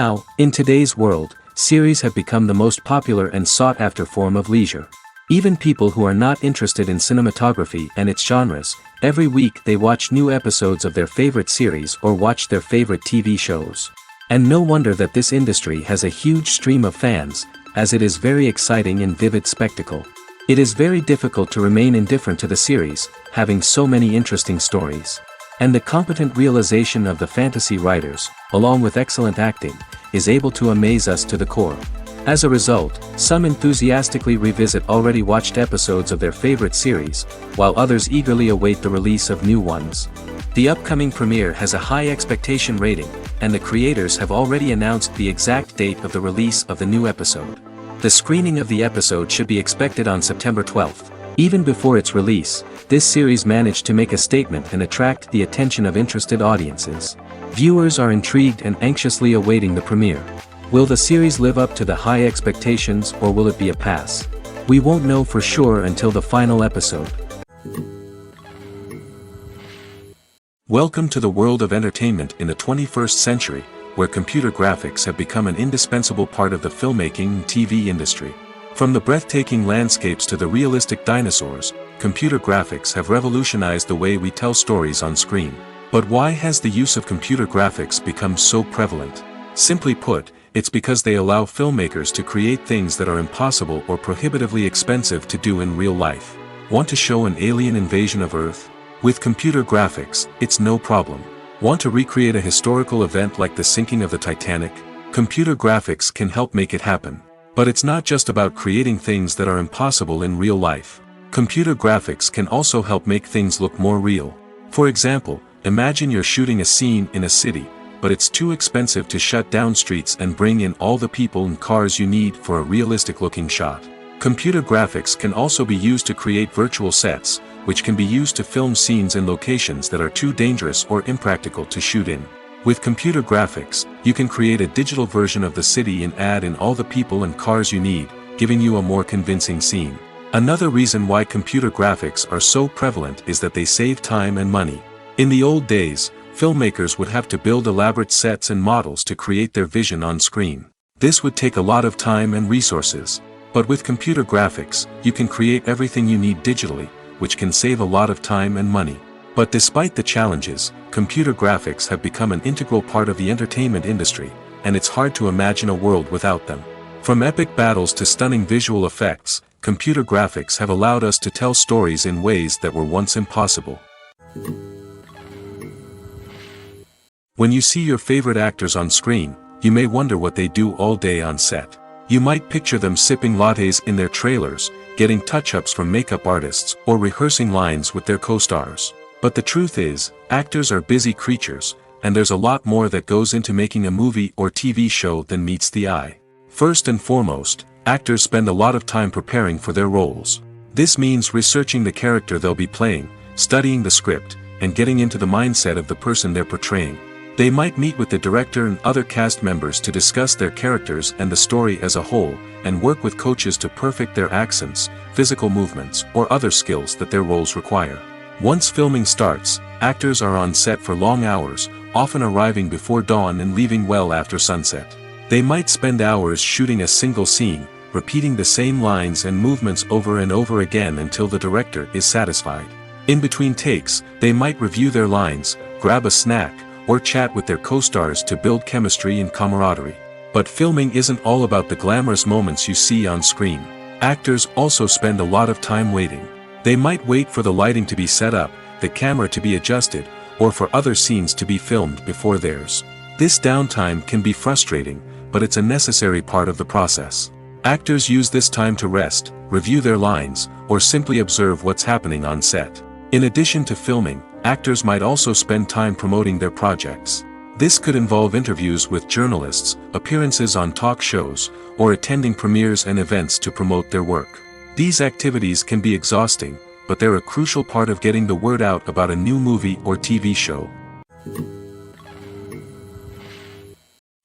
Now, in today's world, series have become the most popular and sought-after form of leisure. Even people who are not interested in cinematography and its genres, every week they watch new episodes of their favorite series or watch their favorite TV shows. And no wonder that this industry has a huge stream of fans, as it is very exciting and vivid spectacle. It is very difficult to remain indifferent to the series, having so many interesting stories. And the competent realization of the fantasy writers, along with excellent acting, is able to amaze us to the core. As a result, some enthusiastically revisit already watched episodes of their favorite series, while others eagerly await the release of new ones. The upcoming premiere has a high expectation rating, and the creators have already announced the exact date of the release of the new episode. The screening of the episode should be expected on September 12th. Even before its release, this series managed to make a statement and attract the attention of interested audiences. Viewers are intrigued and anxiously awaiting the premiere. Will the series live up to the high expectations, or will it be a pass? We won't know for sure until the final episode. Welcome to the world of entertainment in the 21st century, where computer graphics have become an indispensable part of the filmmaking and TV industry. From the breathtaking landscapes to the realistic dinosaurs, computer graphics have revolutionized the way we tell stories on screen. But why has the use of computer graphics become so prevalent? Simply put, it's because they allow filmmakers to create things that are impossible or prohibitively expensive to do in real life. Want to show an alien invasion of Earth? With computer graphics, it's no problem. Want to recreate a historical event like the sinking of the Titanic? Computer graphics can help make it happen. But it's not just about creating things that are impossible in real life. Computer graphics can also help make things look more real. For example, imagine you're shooting a scene in a city, but it's too expensive to shut down streets and bring in all the people and cars you need for a realistic-looking shot. Computer graphics can also be used to create virtual sets, which can be used to film scenes in locations that are too dangerous or impractical to shoot in. With computer graphics, you can create a digital version of the city and add in all the people and cars you need, giving you a more convincing scene. Another reason why computer graphics are so prevalent is that they save time and money. In the old days, filmmakers would have to build elaborate sets and models to create their vision on screen. This would take a lot of time and resources. But with computer graphics, you can create everything you need digitally, which can save a lot of time and money. But despite the challenges, computer graphics have become an integral part of the entertainment industry, and it's hard to imagine a world without them. From epic battles to stunning visual effects, computer graphics have allowed us to tell stories in ways that were once impossible. When you see your favorite actors on screen, you may wonder what they do all day on set. You might picture them sipping lattes in their trailers, getting touch-ups from makeup artists, or rehearsing lines with their co-stars. But the truth is, actors are busy creatures, and there's a lot more that goes into making a movie or TV show than meets the eye. First and foremost, actors spend a lot of time preparing for their roles. This means researching the character they'll be playing, studying the script, and getting into the mindset of the person they're portraying. They might meet with the director and other cast members to discuss their characters and the story as a whole, and work with coaches to perfect their accents, physical movements, or other skills that their roles require. Once filming starts, actors are on set for long hours, often arriving before dawn and leaving well after sunset. They might spend hours shooting a single scene, repeating the same lines and movements over and over again until the director is satisfied. In between takes, they might review their lines, grab a snack, or chat with their co-stars to build chemistry and camaraderie. But filming isn't all about the glamorous moments you see on screen. Actors also spend a lot of time waiting. They might wait for the lighting to be set up, the camera to be adjusted, or for other scenes to be filmed before theirs. This downtime can be frustrating, but it's a necessary part of the process. Actors use this time to rest, review their lines, or simply observe what's happening on set. In addition to filming, actors might also spend time promoting their projects. This could involve interviews with journalists, appearances on talk shows, or attending premieres and events to promote their work. These activities can be exhausting, but they're a crucial part of getting the word out about a new movie or TV show.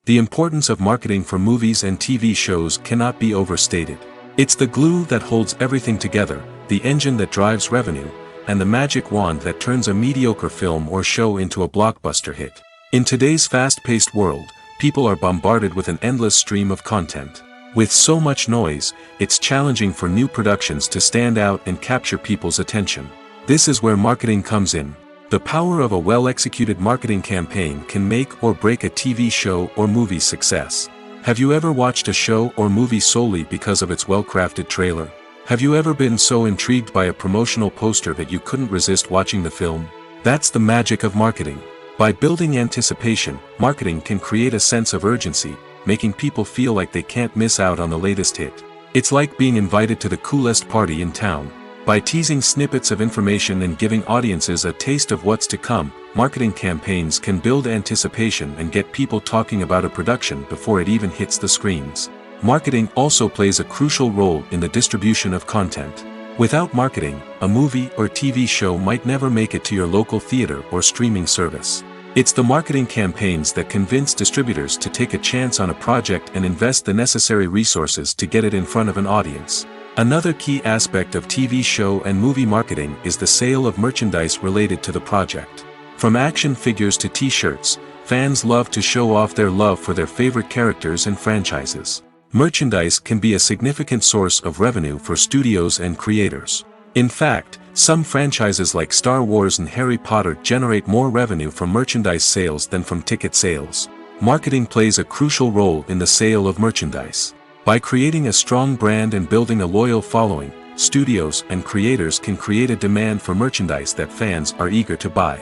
The importance of marketing for movies and TV shows cannot be overstated. It's the glue that holds everything together, the engine that drives revenue, and the magic wand that turns a mediocre film or show into a blockbuster hit. In today's fast-paced world, people are bombarded with an endless stream of content. With so much noise, it's challenging for new productions to stand out and capture people's attention. This is where marketing comes in. The power of a well-executed marketing campaign can make or break a TV show or movie's success. Have you ever watched a show or movie solely because of its well-crafted trailer? Have you ever been so intrigued by a promotional poster that you couldn't resist watching the film? That's the magic of marketing. By building anticipation, marketing can create a sense of urgency, making people feel like they can't miss out on the latest hit. It's like being invited to the coolest party in town. By teasing snippets of information and giving audiences a taste of what's to come, marketing campaigns can build anticipation and get people talking about a production before it even hits the screens. Marketing also plays a crucial role in the distribution of content. Without marketing, a movie or TV show might never make it to your local theater or streaming service. It's the marketing campaigns that convince distributors to take a chance on a project and invest the necessary resources to get it in front of an audience. Another key aspect of TV show and movie marketing is the sale of merchandise related to the project. From action figures to t-shirts, fans love to show off their love for their favorite characters and franchises. Merchandise can be a significant source of revenue for studios and creators. In fact, some franchises like Star Wars and Harry Potter generate more revenue from merchandise sales than from ticket sales. Marketing plays a crucial role in the sale of merchandise. By creating a strong brand and building a loyal following, studios and creators can create a demand for merchandise that fans are eager to buy.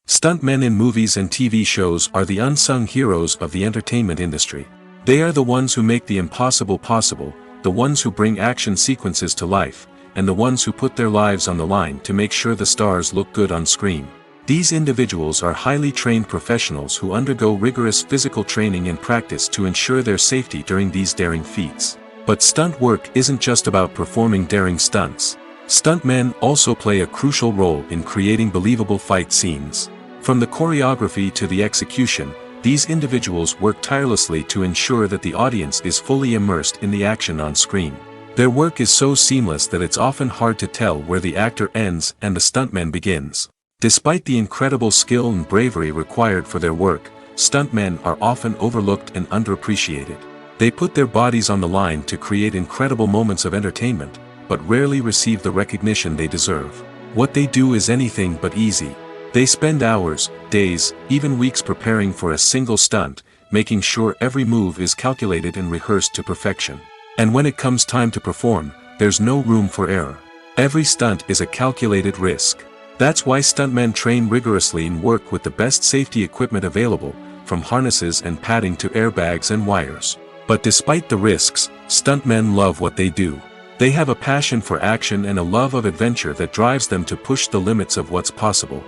Stuntmen in movies and TV shows are the unsung heroes of the entertainment industry. They are the ones who make the impossible possible, the ones who bring action sequences to life, and the ones who put their lives on the line to make sure the stars look good on screen. These individuals are highly trained professionals who undergo rigorous physical training and practice to ensure their safety during these daring feats. But stunt work isn't just about performing daring stunts. Stuntmen also play a crucial role in creating believable fight scenes. From the choreography to the execution, these individuals work tirelessly to ensure that the audience is fully immersed in the action on screen. Their work is so seamless that it's often hard to tell where the actor ends and the stuntman begins. Despite the incredible skill and bravery required for their work, stuntmen are often overlooked and underappreciated. They put their bodies on the line to create incredible moments of entertainment, but rarely receive the recognition they deserve. What they do is anything but easy. They spend hours, days, even weeks preparing for a single stunt, making sure every move is calculated and rehearsed to perfection. And when it comes time to perform, there's no room for error. Every stunt is a calculated risk. That's why stuntmen train rigorously and work with the best safety equipment available, from harnesses and padding to airbags and wires. But despite the risks, stuntmen love what they do. They have a passion for action and a love of adventure that drives them to push the limits of what's possible.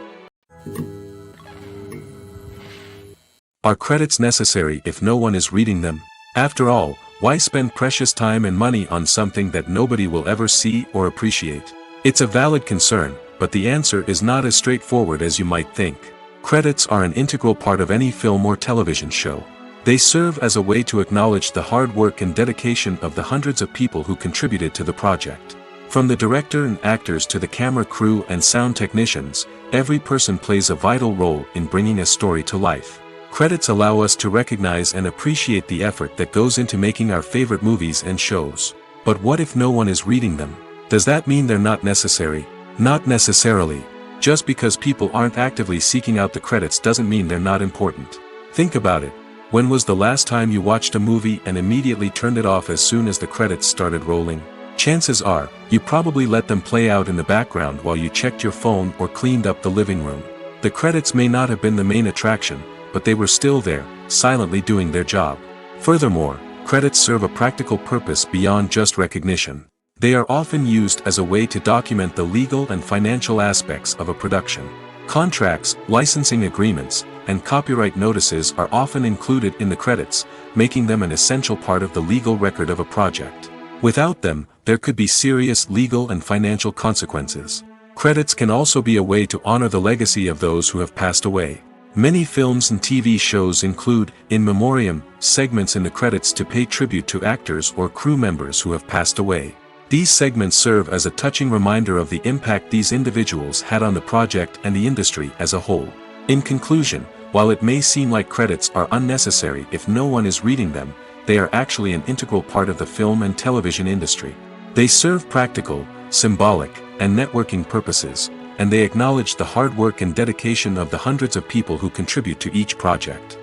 Are credits necessary if no one is reading them? After all, why spend precious time and money on something that nobody will ever see or appreciate? It's a valid concern, but the answer is not as straightforward as you might think. Credits are an integral part of any film or television show. They serve as a way to acknowledge the hard work and dedication of the hundreds of people who contributed to the project. From the director and actors to the camera crew and sound technicians, every person plays a vital role in bringing a story to life. Credits allow us to recognize and appreciate the effort that goes into making our favorite movies and shows. But what if no one is reading them? Does that mean they're not necessary? Not necessarily. Just because people aren't actively seeking out the credits doesn't mean they're not important. Think about it. When was the last time you watched a movie and immediately turned it off as soon as the credits started rolling? Chances are, you probably let them play out in the background while you checked your phone or cleaned up the living room. The credits may not have been the main attraction, but they were still there, silently doing their job. Furthermore, credits serve a practical purpose beyond just recognition. They are often used as a way to document the legal and financial aspects of a production. Contracts, licensing agreements, and copyright notices are often included in the credits, making them an essential part of the legal record of a project. Without them, there could be serious legal and financial consequences. Credits can also be a way to honor the legacy of those who have passed away. Many films and TV shows include, in memoriam, segments in the credits to pay tribute to actors or crew members who have passed away. These segments serve as a touching reminder of the impact these individuals had on the project and the industry as a whole. In conclusion, while it may seem like credits are unnecessary if no one is reading them, they are actually an integral part of the film and television industry. They serve practical, symbolic, and networking purposes, and they acknowledge the hard work and dedication of the hundreds of people who contribute to each project.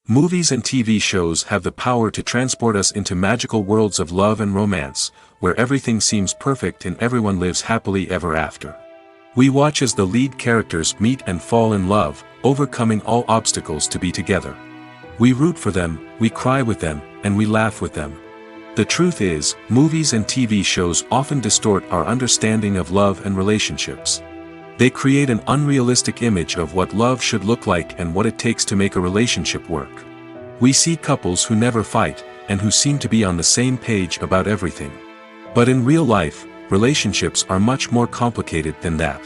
Movies and TV shows have the power to transport us into magical worlds of love and romance, where everything seems perfect and everyone lives happily ever after. We watch as the lead characters meet and fall in love, overcoming all obstacles to be together. We root for them, we cry with them, and we laugh with them. The truth is, movies and TV shows often distort our understanding of love and relationships. They create an unrealistic image of what love should look like and what it takes to make a relationship work. We see couples who never fight, and who seem to be on the same page about everything. But in real life, relationships are much more complicated than that.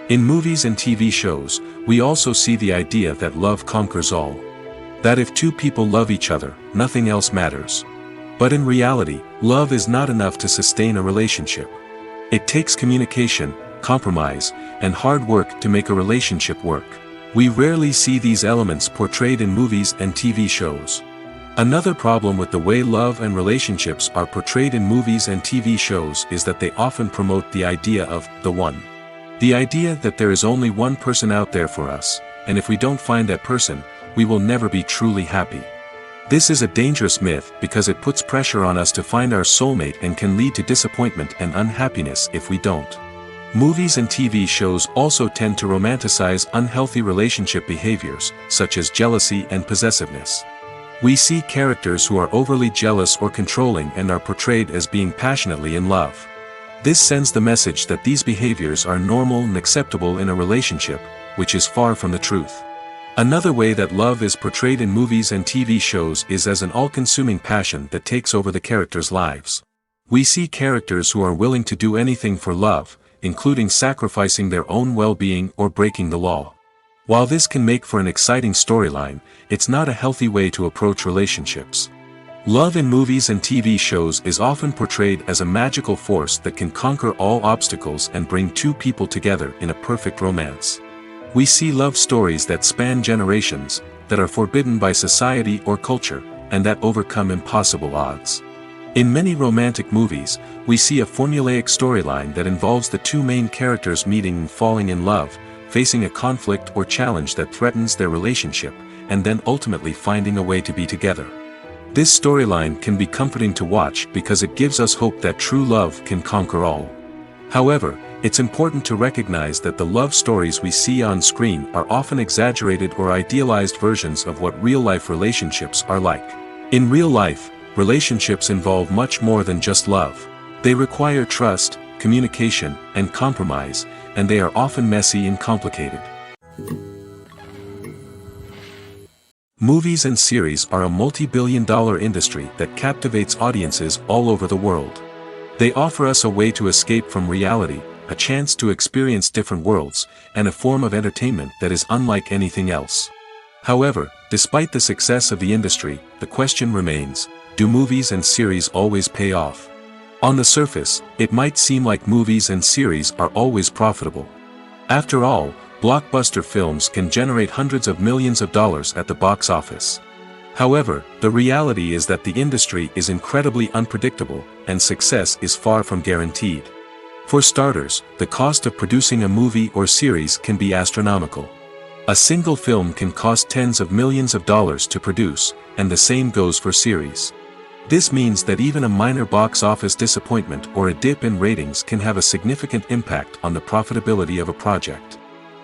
In movies and TV shows, we also see the idea that love conquers all. That if two people love each other, nothing else matters. But in reality, love is not enough to sustain a relationship. It takes communication, compromise, and hard work to make a relationship work. We rarely see these elements portrayed in movies and TV shows. Another problem with the way love and relationships are portrayed in movies and TV shows is that they often promote the idea of the one. The idea that there is only one person out there for us, and if we don't find that person, we will never be truly happy. This is a dangerous myth because it puts pressure on us to find our soulmate and can lead to disappointment and unhappiness if we don't. Movies and TV shows also tend to romanticize unhealthy relationship behaviors, such as jealousy and possessiveness. We see characters who are overly jealous or controlling and are portrayed as being passionately in love. This sends the message that these behaviors are normal and acceptable in a relationship, which is far from the truth. Another way that love is portrayed in movies and TV shows is as an all-consuming passion that takes over the characters' lives. We see characters who are willing to do anything for love, including sacrificing their own well-being or breaking the law. While this can make for an exciting storyline, it's not a healthy way to approach relationships. Love in movies and TV shows is often portrayed as a magical force that can conquer all obstacles and bring two people together in a perfect romance. We see love stories that span generations, that are forbidden by society or culture, and that overcome impossible odds. In many romantic movies, we see a formulaic storyline that involves the two main characters meeting and falling in love, facing a conflict or challenge that threatens their relationship, and then ultimately finding a way to be together. This storyline can be comforting to watch because it gives us hope that true love can conquer all. However, it's important to recognize that the love stories we see on screen are often exaggerated or idealized versions of what real-life relationships are like. In real life, relationships involve much more than just love. They require trust, communication, and compromise, and they are often messy and complicated. Movies and series are a multi-billion-dollar industry that captivates audiences all over the world. They offer us a way to escape from reality, a chance to experience different worlds, and a form of entertainment that is unlike anything else. However, despite the success of the industry, the question remains, do movies and series always pay off? On the surface, it might seem like movies and series are always profitable. After all, blockbuster films can generate hundreds of millions of dollars at the box office. However, the reality is that the industry is incredibly unpredictable, and success is far from guaranteed. For starters, the cost of producing a movie or series can be astronomical. A single film can cost tens of millions of dollars to produce, and the same goes for series. This means that even a minor box office disappointment or a dip in ratings can have a significant impact on the profitability of a project.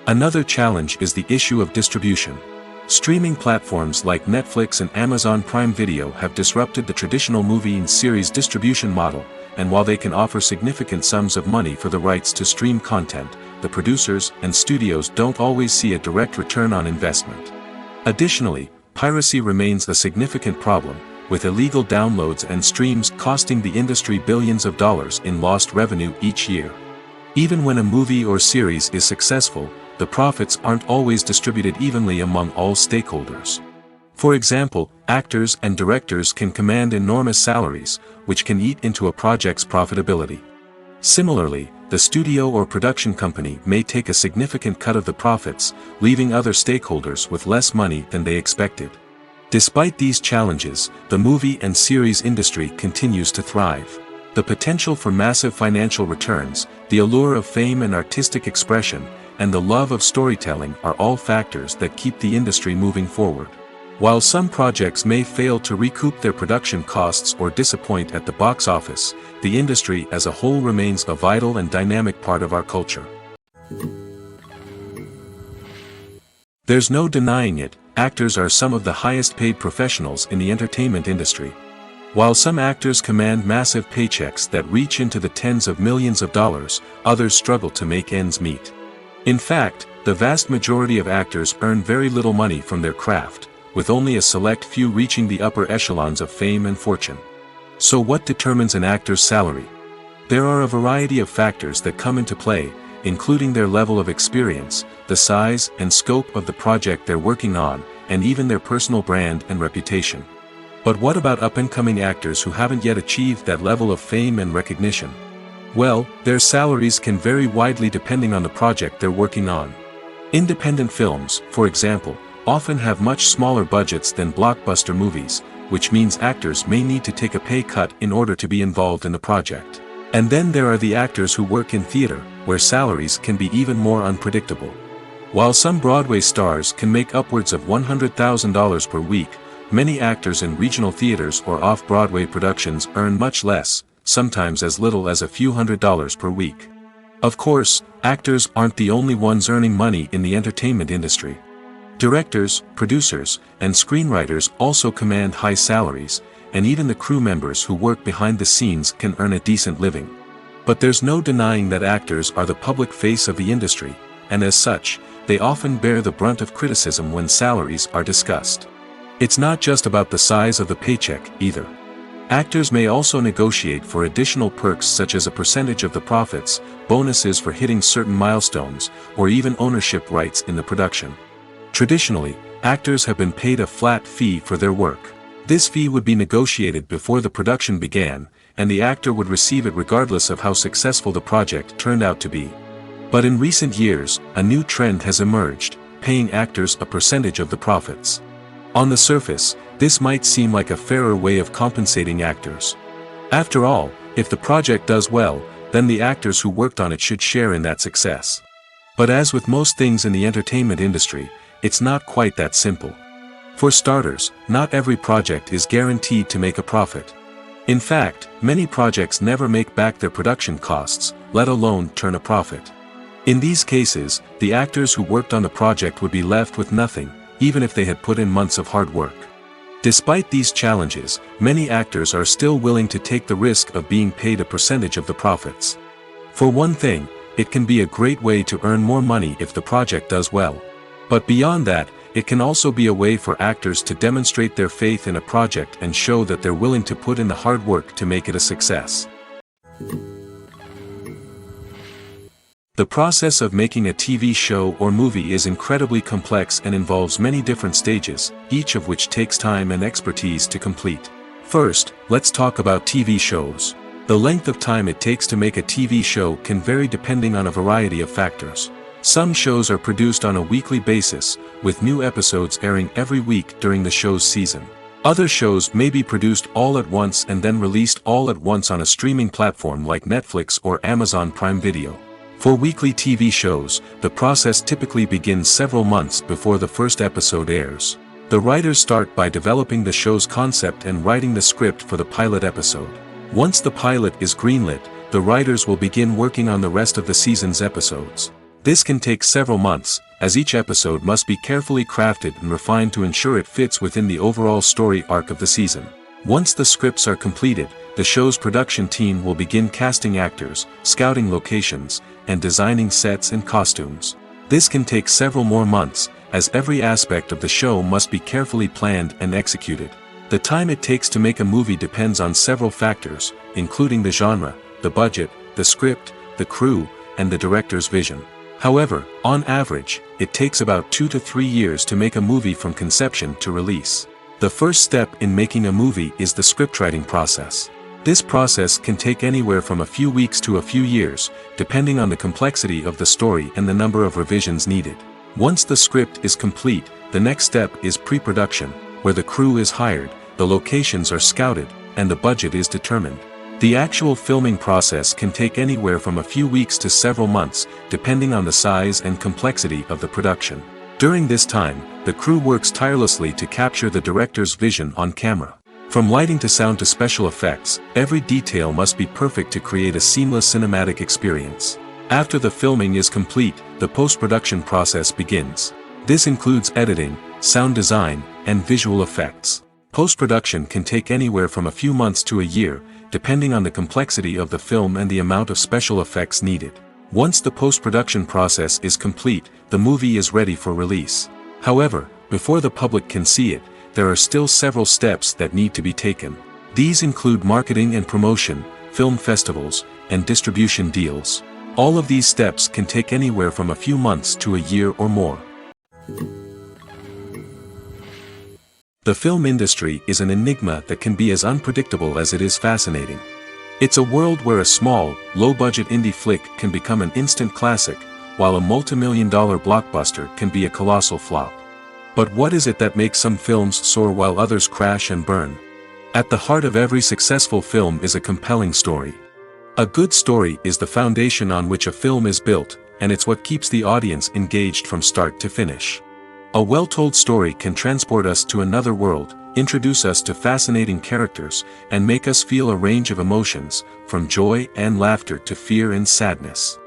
Another challenge is the issue of distribution. Streaming platforms like Netflix and Amazon Prime Video have disrupted the traditional movie and series distribution model, and while they can offer significant sums of money for the rights to stream content, the producers and studios don't always see a direct return on investment. Additionally, piracy remains a significant problem, with illegal downloads and streams costing the industry billions of dollars in lost revenue each year. Even when a movie or series is successful, the profits aren't always distributed evenly among all stakeholders. For example, actors and directors can command enormous salaries, which can eat into a project's profitability. Similarly, the studio or production company may take a significant cut of the profits, leaving other stakeholders with less money than they expected. Despite these challenges, the movie and series industry continues to thrive. The potential for massive financial returns, the allure of fame and artistic expression, and the love of storytelling are all factors that keep the industry moving forward. While some projects may fail to recoup their production costs or disappoint at the box office, the industry as a whole remains a vital and dynamic part of our culture. There's no denying it, actors are some of the highest paid professionals in the entertainment industry. While some actors command massive paychecks that reach into the tens of millions of dollars, others struggle to make ends meet. In fact, the vast majority of actors earn very little money from their craft, with only a select few reaching the upper echelons of fame and fortune. So what determines an actor's salary? There are a variety of factors that come into play, including their level of experience, the size and scope of the project they're working on, and even their personal brand and reputation. But what about up-and-coming actors who haven't yet achieved that level of fame and recognition? Well, their salaries can vary widely depending on the project they're working on. Independent films, for example, often have much smaller budgets than blockbuster movies, which means actors may need to take a pay cut in order to be involved in the project. And then there are the actors who work in theater, where salaries can be even more unpredictable. While some Broadway stars can make upwards of $100,000 per week, many actors in regional theaters or off-Broadway productions earn much less, sometimes as little as a few $100s per week. Of course, actors aren't the only ones earning money in the entertainment industry. Directors, producers, and screenwriters also command high salaries, and even the crew members who work behind the scenes can earn a decent living. But there's no denying that actors are the public face of the industry, and as such, they often bear the brunt of criticism when salaries are discussed. It's not just about the size of the paycheck, either. Actors may also negotiate for additional perks such as a percentage of the profits, bonuses for hitting certain milestones, or even ownership rights in the production. Traditionally, actors have been paid a flat fee for their work. This fee would be negotiated before the production began, and the actor would receive it regardless of how successful the project turned out to be. But in recent years, a new trend has emerged, paying actors a percentage of the profits. On the surface, this might seem like a fairer way of compensating actors. After all, if the project does well, then the actors who worked on it should share in that success. But as with most things in the entertainment industry, it's not quite that simple. For starters, not every project is guaranteed to make a profit. In fact, many projects never make back their production costs, let alone turn a profit. In these cases, the actors who worked on the project would be left with nothing, even if they had put in months of hard work. Despite these challenges, many actors are still willing to take the risk of being paid a percentage of the profits. For one thing, it can be a great way to earn more money if the project does well. But beyond that, it can also be a way for actors to demonstrate their faith in a project and show that they're willing to put in the hard work to make it a success. The process of making a TV show or movie is incredibly complex and involves many different stages, each of which takes time and expertise to complete. First, let's talk about TV shows. The length of time it takes to make a TV show can vary depending on a variety of factors. Some shows are produced on a weekly basis, with new episodes airing every week during the show's season. Other shows may be produced all at once and then released all at once on a streaming platform like Netflix or Amazon Prime Video. For weekly TV shows, the process typically begins several months before the first episode airs. The writers start by developing the show's concept and writing the script for the pilot episode. Once the pilot is greenlit, the writers will begin working on the rest of the season's episodes. This can take several months, as each episode must be carefully crafted and refined to ensure it fits within the overall story arc of the season. Once the scripts are completed, the show's production team will begin casting actors, scouting locations, and designing sets and costumes. This can take several more months, as every aspect of the show must be carefully planned and executed. The time it takes to make a movie depends on several factors, including the genre, the budget, the script, the crew, and the director's vision. However, on average, it takes about 2 to 3 years to make a movie from conception to release. The first step in making a movie is the scriptwriting process. This process can take anywhere from a few weeks to a few years, depending on the complexity of the story and the number of revisions needed. Once the script is complete, the next step is pre-production, where the crew is hired, the locations are scouted, and the budget is determined. The actual filming process can take anywhere from a few weeks to several months, depending on the size and complexity of the production. During this time, the crew works tirelessly to capture the director's vision on camera. From lighting to sound to special effects, every detail must be perfect to create a seamless cinematic experience. After the filming is complete, the post-production process begins. This includes editing, sound design, and visual effects. Post-production can take anywhere from a few months to a year, depending on the complexity of the film and the amount of special effects needed. Once the post-production process is complete, the movie is ready for release. However, before the public can see it, there are still several steps that need to be taken. These include marketing and promotion, film festivals, and distribution deals. All of these steps can take anywhere from a few months to a year or more. The film industry is an enigma that can be as unpredictable as it is fascinating. It's a world where a small, low-budget indie flick can become an instant classic, while a multi-million-dollar blockbuster can be a colossal flop. But what is it that makes some films soar while others crash and burn? At the heart of every successful film is a compelling story. A good story is the foundation on which a film is built, and it's what keeps the audience engaged from start to finish. A well-told story can transport us to another world, introduce us to fascinating characters, and make us feel a range of emotions, from joy and laughter to fear and sadness.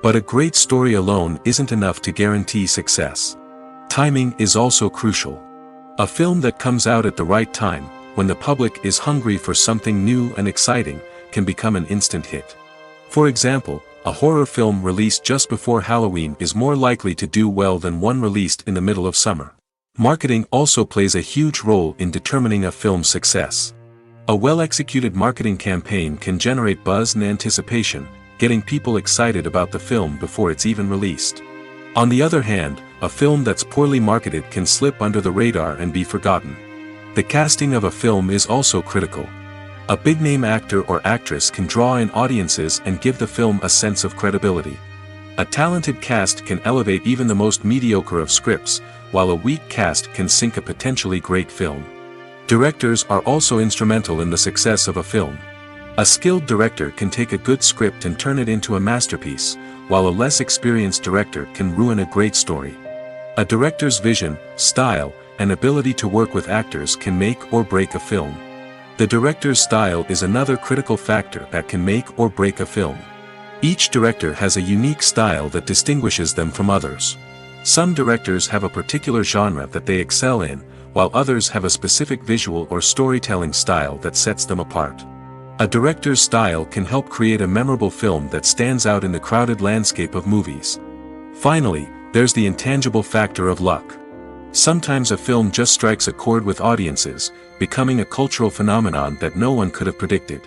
But a great story alone isn't enough to guarantee success. Timing is also crucial. A film that comes out at the right time, when the public is hungry for something new and exciting, can become an instant hit. For example, a horror film released just before Halloween is more likely to do well than one released in the middle of summer. Marketing also plays a huge role in determining a film's success. A well-executed marketing campaign can generate buzz and anticipation, getting people excited about the film before it's even released. On the other hand, a film that's poorly marketed can slip under the radar and be forgotten. The casting of a film is also critical. A big-name actor or actress can draw in audiences and give the film a sense of credibility. A talented cast can elevate even the most mediocre of scripts, while a weak cast can sink a potentially great film. Directors are also instrumental in the success of a film. A skilled director can take a good script and turn it into a masterpiece, while a less experienced director can ruin a great story. A director's vision, style, and ability to work with actors can make or break a film. The director's style is another critical factor that can make or break a film. Each director has a unique style that distinguishes them from others. Some directors have a particular genre that they excel in, while others have a specific visual or storytelling style that sets them apart. A director's style can help create a memorable film that stands out in the crowded landscape of movies. Finally, there's the intangible factor of luck. Sometimes a film just strikes a chord with audiences, becoming a cultural phenomenon that no one could have predicted.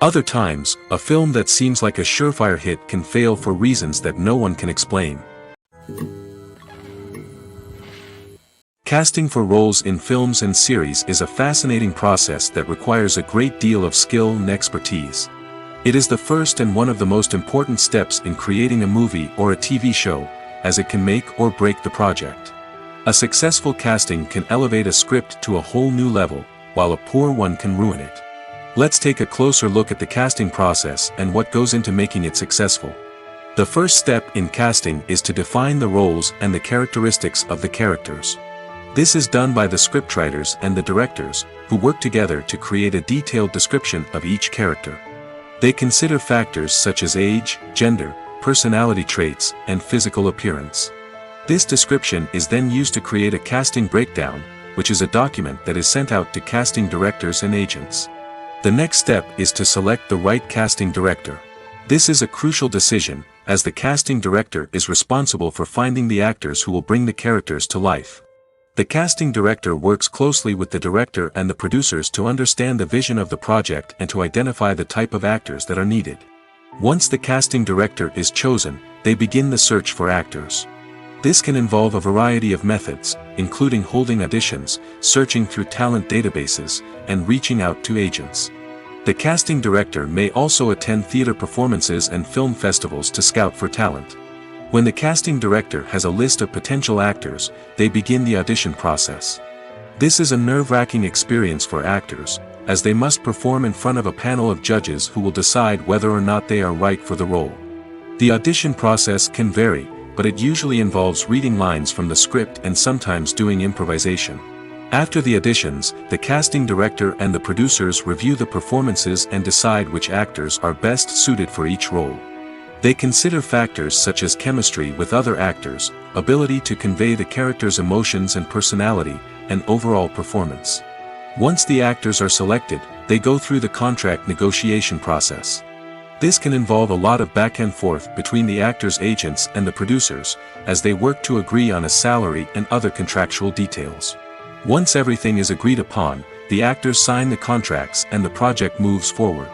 Other times, a film that seems like a surefire hit can fail for reasons that no one can explain. Casting for roles in films and series is a fascinating process that requires a great deal of skill and expertise. It is the first and one of the most important steps in creating a movie or a TV show, as it can make or break the project. A successful casting can elevate a script to a whole new level, while a poor one can ruin it. Let's take a closer look at the casting process and what goes into making it successful. The first step in casting is to define the roles and the characteristics of the characters. This is done by the scriptwriters and the directors, who work together to create a detailed description of each character. They consider factors such as age, gender, personality traits, and physical appearance. This description is then used to create a casting breakdown, which is a document that is sent out to casting directors and agents. The next step is to select the right casting director. This is a crucial decision, as the casting director is responsible for finding the actors who will bring the characters to life. The casting director works closely with the director and the producers to understand the vision of the project and to identify the type of actors that are needed. Once the casting director is chosen, they begin the search for actors. This can involve a variety of methods, including holding auditions, searching through talent databases, and reaching out to agents. The casting director may also attend theater performances and film festivals to scout for talent. When the casting director has a list of potential actors, they begin the audition process. This is a nerve-wracking experience for actors, as they must perform in front of a panel of judges who will decide whether or not they are right for the role. The audition process can vary, but it usually involves reading lines from the script and sometimes doing improvisation. After the auditions, the casting director and the producers review the performances and decide which actors are best suited for each role. They consider factors such as chemistry with other actors, ability to convey the character's emotions and personality, and overall performance. Once the actors are selected, they go through the contract negotiation process. This can involve a lot of back and forth between the actors' agents and the producers, as they work to agree on a salary and other contractual details. Once everything is agreed upon, the actors sign the contracts and the project moves forward.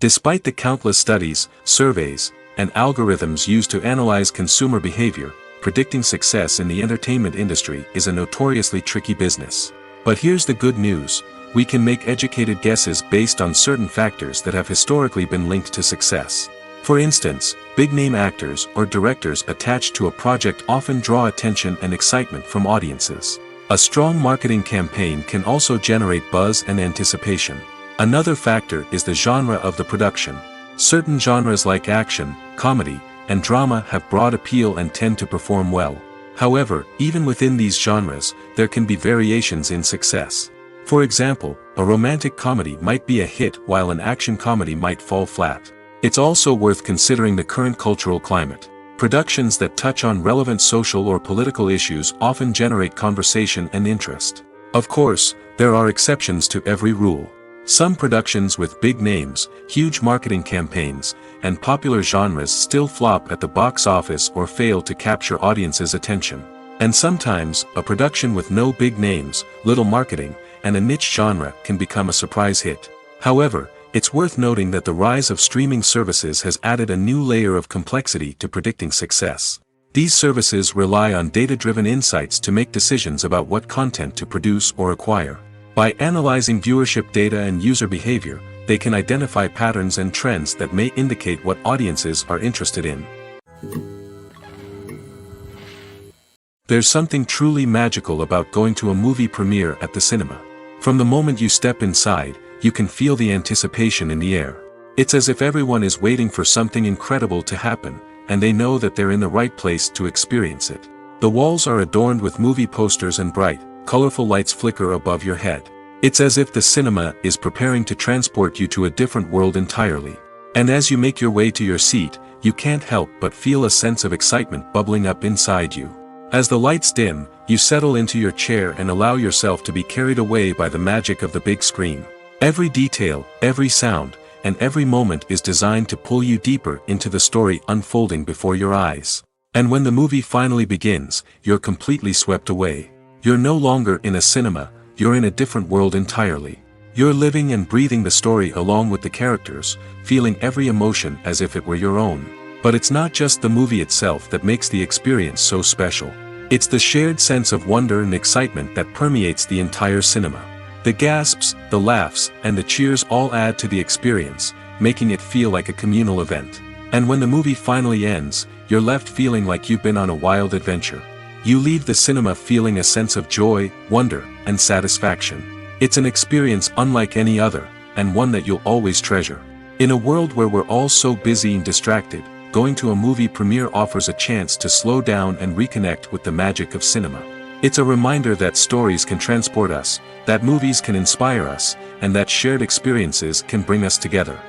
Despite the countless studies, surveys, and algorithms used to analyze consumer behavior, predicting success in the entertainment industry is a notoriously tricky business. But here's the good news: we can make educated guesses based on certain factors that have historically been linked to success. For instance, big-name actors or directors attached to a project often draw attention and excitement from audiences. A strong marketing campaign can also generate buzz and anticipation. Another factor is the genre of the production. Certain genres like action, comedy, and drama have broad appeal and tend to perform well. However, even within these genres, there can be variations in success. For example, a romantic comedy might be a hit while an action comedy might fall flat. It's also worth considering the current cultural climate. Productions that touch on relevant social or political issues often generate conversation and interest. Of course, there are exceptions to every rule. Some productions with big names, huge marketing campaigns, and popular genres still flop at the box office or fail to capture audiences' attention. And sometimes, a production with no big names, little marketing, and a niche genre can become a surprise hit. However, it's worth noting that the rise of streaming services has added a new layer of complexity to predicting success. These services rely on data-driven insights to make decisions about what content to produce or acquire. By analyzing viewership data and user behavior, they can identify patterns and trends that may indicate what audiences are interested in. There's something truly magical about going to a movie premiere at the cinema. From the moment you step inside, you can feel the anticipation in the air. It's as if everyone is waiting for something incredible to happen, and they know that they're in the right place to experience it. The walls are adorned with movie posters and bright, colorful lights flicker above your head. It's as if the cinema is preparing to transport you to a different world entirely. And as you make your way to your seat, you can't help but feel a sense of excitement bubbling up inside you. As the lights dim, you settle into your chair and allow yourself to be carried away by the magic of the big screen. Every detail, every sound, and every moment is designed to pull you deeper into the story unfolding before your eyes. And when the movie finally begins, you're completely swept away. You're no longer in a cinema, you're in a different world entirely. You're living and breathing the story along with the characters, feeling every emotion as if it were your own. But it's not just the movie itself that makes the experience so special. It's the shared sense of wonder and excitement that permeates the entire cinema. The gasps, the laughs, and the cheers all add to the experience, making it feel like a communal event. And when the movie finally ends, you're left feeling like you've been on a wild adventure. You leave the cinema feeling a sense of joy, wonder, and satisfaction. It's an experience unlike any other, and one that you'll always treasure. In a world where we're all so busy and distracted, going to a movie premiere offers a chance to slow down and reconnect with the magic of cinema. It's a reminder that stories can transport us, that movies can inspire us, and that shared experiences can bring us together.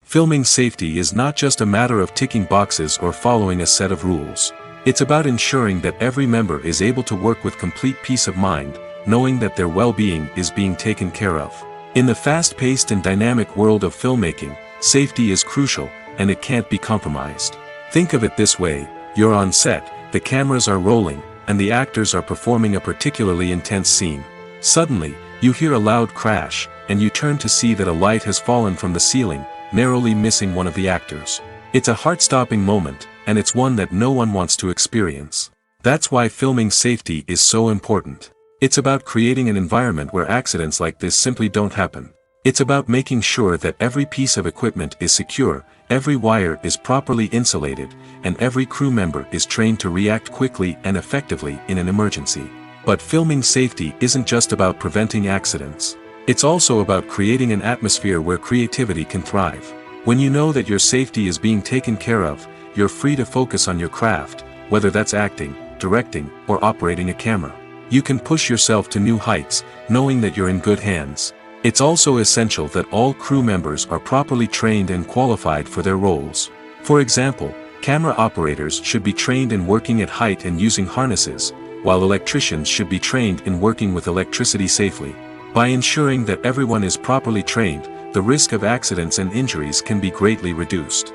Filming safety is not just a matter of ticking boxes or following a set of rules. It's about ensuring that every member is able to work with complete peace of mind, knowing that their well-being is being taken care of. In the fast-paced and dynamic world of filmmaking, safety is crucial, and it can't be compromised. Think of it this way: you're on set, the cameras are rolling, and the actors are performing a particularly intense scene. Suddenly, you hear a loud crash, and you turn to see that a light has fallen from the ceiling, narrowly missing one of the actors. It's a heart-stopping moment, and it's one that no one wants to experience. That's why filming safety is so important. It's about creating an environment where accidents like this simply don't happen. It's about making sure that every piece of equipment is secure, every wire is properly insulated, and every crew member is trained to react quickly and effectively in an emergency. But filming safety isn't just about preventing accidents. It's also about creating an atmosphere where creativity can thrive. When you know that your safety is being taken care of, you're free to focus on your craft, whether that's acting, directing, or operating a camera. You can push yourself to new heights, knowing that you're in good hands. It's also essential that all crew members are properly trained and qualified for their roles. For example, camera operators should be trained in working at height and using harnesses, while electricians should be trained in working with electricity safely. By ensuring that everyone is properly trained, the risk of accidents and injuries can be greatly reduced.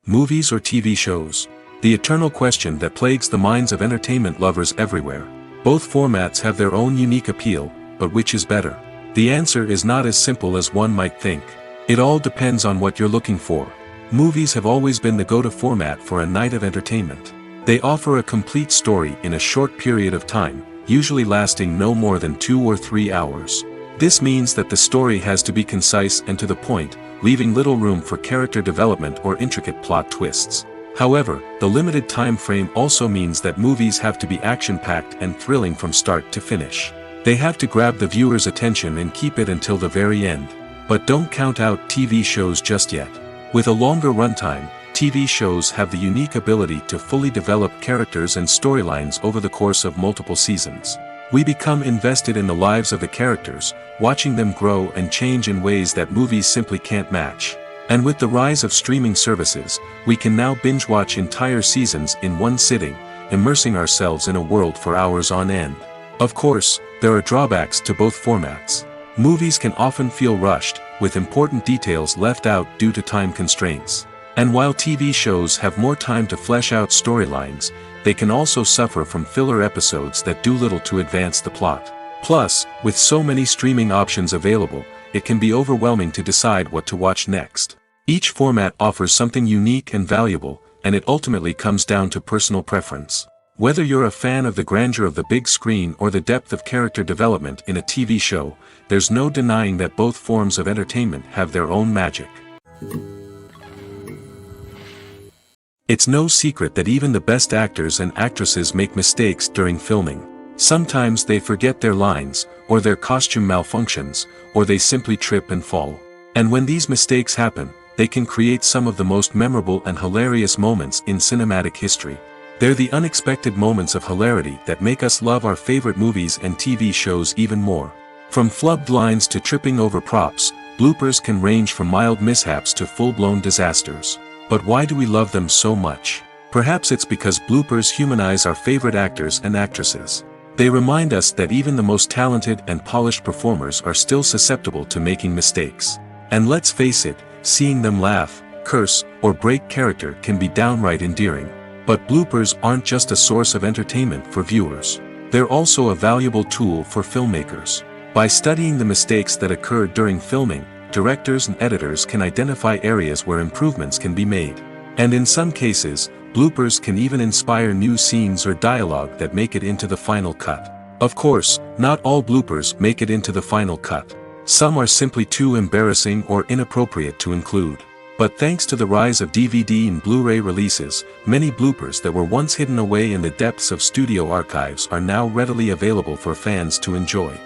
Movies or TV shows? The eternal question that plagues the minds of entertainment lovers everywhere. Both formats have their own unique appeal, but which is better? The answer is not as simple as one might think. It all depends on what you're looking for. Movies have always been the go-to format for a night of entertainment. They offer a complete story in a short period of time, usually lasting no more than 2 or 3 hours. This means that the story has to be concise and to the point, leaving little room for character development or intricate plot twists. However, the limited time frame also means that movies have to be action-packed and thrilling from start to finish. They have to grab the viewer's attention and keep it until the very end. But don't count out TV shows just yet. With a longer runtime, TV shows have the unique ability to fully develop characters and storylines over the course of multiple seasons. We become invested in the lives of the characters, watching them grow and change in ways that movies simply can't match. And with the rise of streaming services, we can now binge-watch entire seasons in one sitting, immersing ourselves in a world for hours on end. Of course, there are drawbacks to both formats. Movies can often feel rushed, with important details left out due to time constraints. And while TV shows have more time to flesh out storylines, they can also suffer from filler episodes that do little to advance the plot. Plus, with so many streaming options available, it can be overwhelming to decide what to watch next. Each format offers something unique and valuable, and it ultimately comes down to personal preference. Whether you're a fan of the grandeur of the big screen or the depth of character development in a TV show, there's no denying that both forms of entertainment have their own magic. It's no secret that even the best actors and actresses make mistakes during filming. Sometimes they forget their lines, or their costume malfunctions, or they simply trip and fall. And when these mistakes happen, they can create some of the most memorable and hilarious moments in cinematic history. They're the unexpected moments of hilarity that make us love our favorite movies and TV shows even more. From flubbed lines to tripping over props, bloopers can range from mild mishaps to full-blown disasters. But why do we love them so much? Perhaps it's because bloopers humanize our favorite actors and actresses. They remind us that even the most talented and polished performers are still susceptible to making mistakes. And let's face it, seeing them laugh, curse, or break character can be downright endearing. But bloopers aren't just a source of entertainment for viewers. They're also a valuable tool for filmmakers. By studying the mistakes that occurred during filming, directors and editors can identify areas where improvements can be made. And in some cases, bloopers can even inspire new scenes or dialogue that make it into the final cut. Of course, not all bloopers make it into the final cut. Some are simply too embarrassing or inappropriate to include. But thanks to the rise of DVD and Blu-ray releases, many bloopers that were once hidden away in the depths of studio archives are now readily available for fans to enjoy.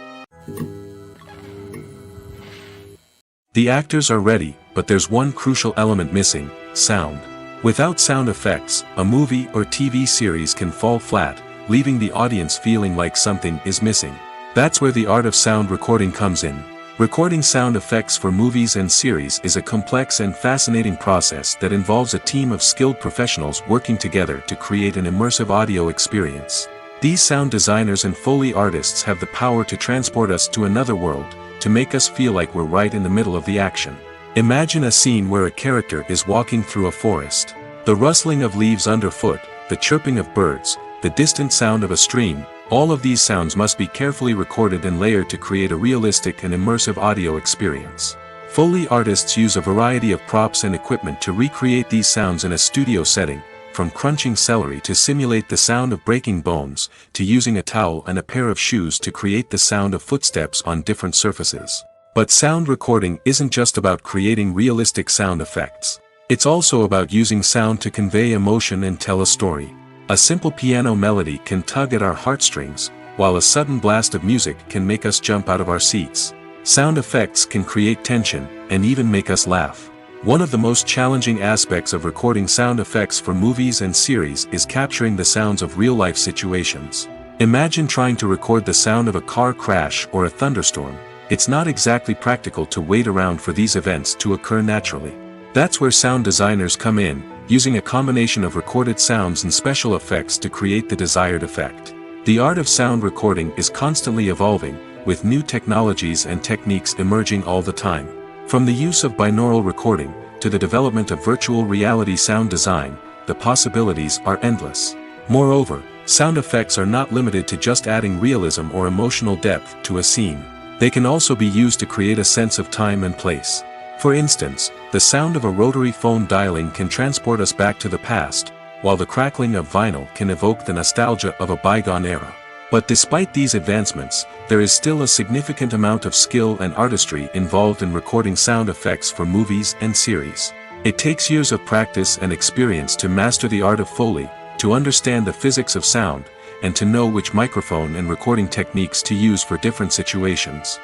The actors are ready, but there's one crucial element missing: sound. Without sound effects, a movie or TV series can fall flat, leaving the audience feeling like something is missing. That's where the art of sound recording comes in. Recording sound effects for movies and series is a complex and fascinating process that involves a team of skilled professionals working together to create an immersive audio experience. These sound designers and Foley artists have the power to transport us to another world, to make us feel like we're right in the middle of the action. Imagine a scene where a character is walking through a forest. The rustling of leaves underfoot, the chirping of birds, the distant sound of a stream, all of these sounds must be carefully recorded and layered to create a realistic and immersive audio experience. Foley artists use a variety of props and equipment to recreate these sounds in a studio setting, from crunching celery to simulate the sound of breaking bones, to using a towel and a pair of shoes to create the sound of footsteps on different surfaces. But sound recording isn't just about creating realistic sound effects. It's also about using sound to convey emotion and tell a story. A simple piano melody can tug at our heartstrings, while a sudden blast of music can make us jump out of our seats. Sound effects can create tension, and even make us laugh. One of the most challenging aspects of recording sound effects for movies and series is capturing the sounds of real-life situations. Imagine trying to record the sound of a car crash or a thunderstorm. It's not exactly practical to wait around for these events to occur naturally. That's where sound designers come in, using a combination of recorded sounds and special effects to create the desired effect. The art of sound recording is constantly evolving, with new technologies and techniques emerging all the time. From the use of binaural recording, to the development of virtual reality sound design, the possibilities are endless. Moreover, sound effects are not limited to just adding realism or emotional depth to a scene. They can also be used to create a sense of time and place. For instance, the sound of a rotary phone dialing can transport us back to the past, while the crackling of vinyl can evoke the nostalgia of a bygone era. But despite these advancements, there is still a significant amount of skill and artistry involved in recording sound effects for movies and series. It takes years of practice and experience to master the art of Foley, to understand the physics of sound, and to know which microphone and recording techniques to use for different situations.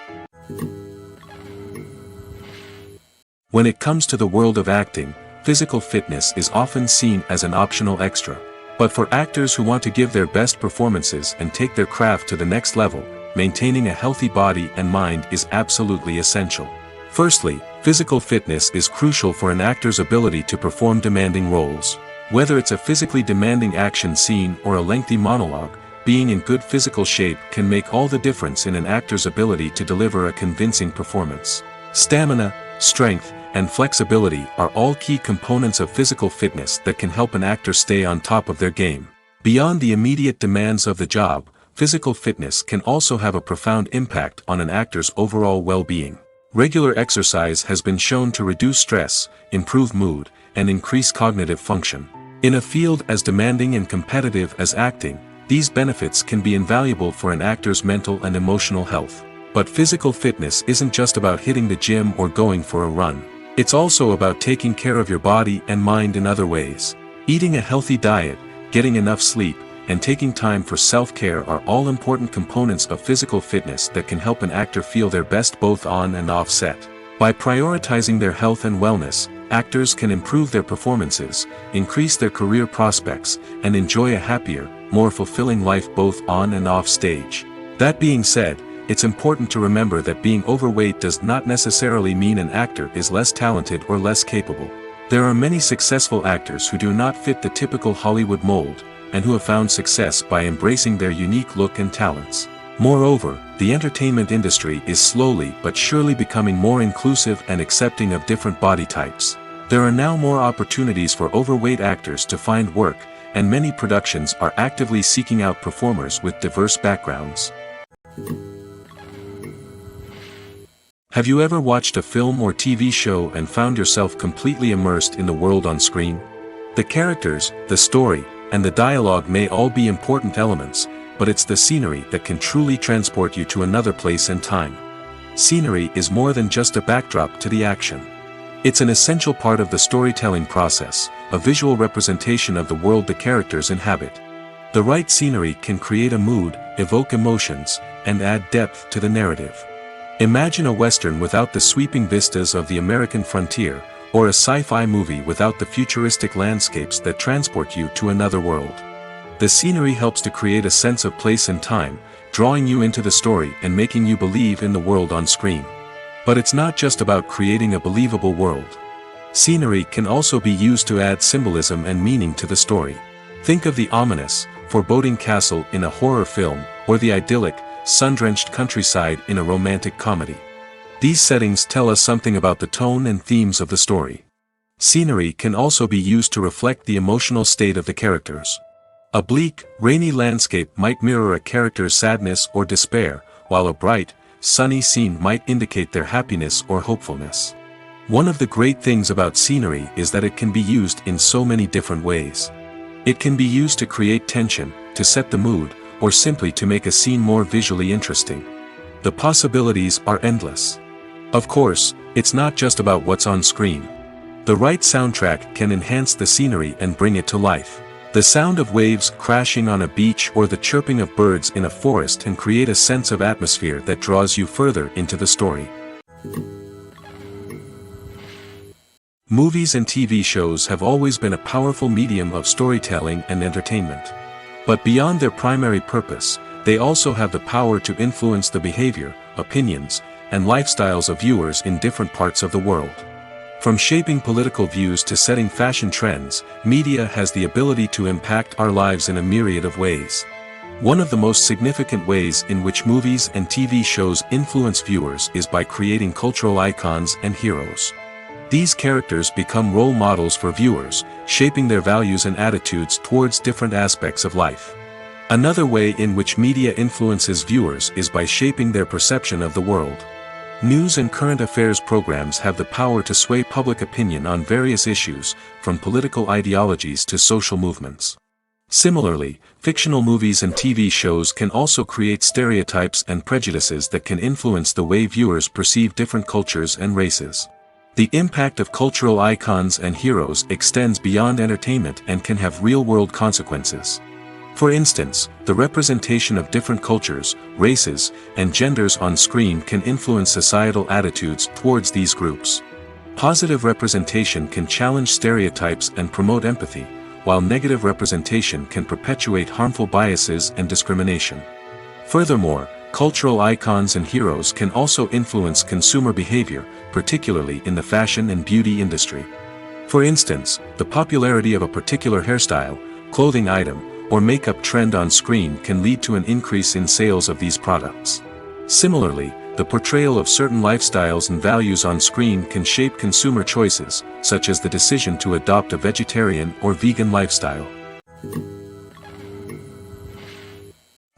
When it comes to the world of acting, physical fitness is often seen as an optional extra. But for actors who want to give their best performances and take their craft to the next level, maintaining a healthy body and mind is absolutely essential. Firstly, physical fitness is crucial for an actor's ability to perform demanding roles. Whether it's a physically demanding action scene or a lengthy monologue, being in good physical shape can make all the difference in an actor's ability to deliver a convincing performance. Stamina, strength, and flexibility are all key components of physical fitness that can help an actor stay on top of their game. Beyond the immediate demands of the job, physical fitness can also have a profound impact on an actor's overall well-being. Regular exercise has been shown to reduce stress, improve mood, and increase cognitive function. In a field as demanding and competitive as acting, these benefits can be invaluable for an actor's mental and emotional health. But physical fitness isn't just about hitting the gym or going for a run. It's also about taking care of your body and mind in other ways. Eating a healthy diet, getting enough sleep, and taking time for self-care are all important components of physical fitness that can help an actor feel their best both on and off set. By prioritizing their health and wellness, actors can improve their performances, increase their career prospects, and enjoy a happier, more fulfilling life both on and off stage. That being said, it's important to remember that being overweight does not necessarily mean an actor is less talented or less capable. There are many successful actors who do not fit the typical Hollywood mold, and who have found success by embracing their unique look and talents. Moreover, the entertainment industry is slowly but surely becoming more inclusive and accepting of different body types. There are now more opportunities for overweight actors to find work, and many productions are actively seeking out performers with diverse backgrounds. Have you ever watched a film or TV show and found yourself completely immersed in the world on screen? The characters, the story, and the dialogue may all be important elements, but it's the scenery that can truly transport you to another place and time. Scenery is more than just a backdrop to the action. It's an essential part of the storytelling process, a visual representation of the world the characters inhabit. The right scenery can create a mood, evoke emotions, and add depth to the narrative. Imagine a Western without the sweeping vistas of the American frontier, or a sci-fi movie without the futuristic landscapes that transport you to another world. The scenery helps to create a sense of place and time, drawing you into the story and making you believe in the world on screen. But it's not just about creating a believable world. Scenery can also be used to add symbolism and meaning to the story. Think of the ominous, foreboding castle in a horror film, or the idyllic, sun-drenched countryside in a romantic comedy. These settings tell us something about the tone and themes of the story. Scenery can also be used to reflect the emotional state of the characters. A bleak, rainy landscape might mirror a character's sadness or despair, while a bright, sunny scene might indicate their happiness or hopefulness. One of the great things about scenery is that it can be used in so many different ways. It can be used to create tension, to set the mood, or simply to make a scene more visually interesting. The possibilities are endless. Of course, it's not just about what's on screen. The right soundtrack can enhance the scenery and bring it to life. The sound of waves crashing on a beach or the chirping of birds in a forest can create a sense of atmosphere that draws you further into the story. Movies and TV shows have always been a powerful medium of storytelling and entertainment. But beyond their primary purpose, they also have the power to influence the behavior, opinions, and lifestyles of viewers in different parts of the world. From shaping political views to setting fashion trends, media has the ability to impact our lives in a myriad of ways. One of the most significant ways in which movies and TV shows influence viewers is by creating cultural icons and heroes. These characters become role models for viewers, shaping their values and attitudes towards different aspects of life. Another way in which media influences viewers is by shaping their perception of the world. News and current affairs programs have the power to sway public opinion on various issues, from political ideologies to social movements. Similarly, fictional movies and TV shows can also create stereotypes and prejudices that can influence the way viewers perceive different cultures and races. The impact of cultural icons and heroes extends beyond entertainment and can have real-world consequences. For instance, the representation of different cultures, races, and genders on screen can influence societal attitudes towards these groups. Positive representation can challenge stereotypes and promote empathy, while negative representation can perpetuate harmful biases and discrimination. Furthermore, cultural icons and heroes can also influence consumer behavior, particularly in the fashion and beauty industry. For instance, the popularity of a particular hairstyle, clothing item, or makeup trend on screen can lead to an increase in sales of these products. Similarly, the portrayal of certain lifestyles and values on screen can shape consumer choices, such as the decision to adopt a vegetarian or vegan lifestyle.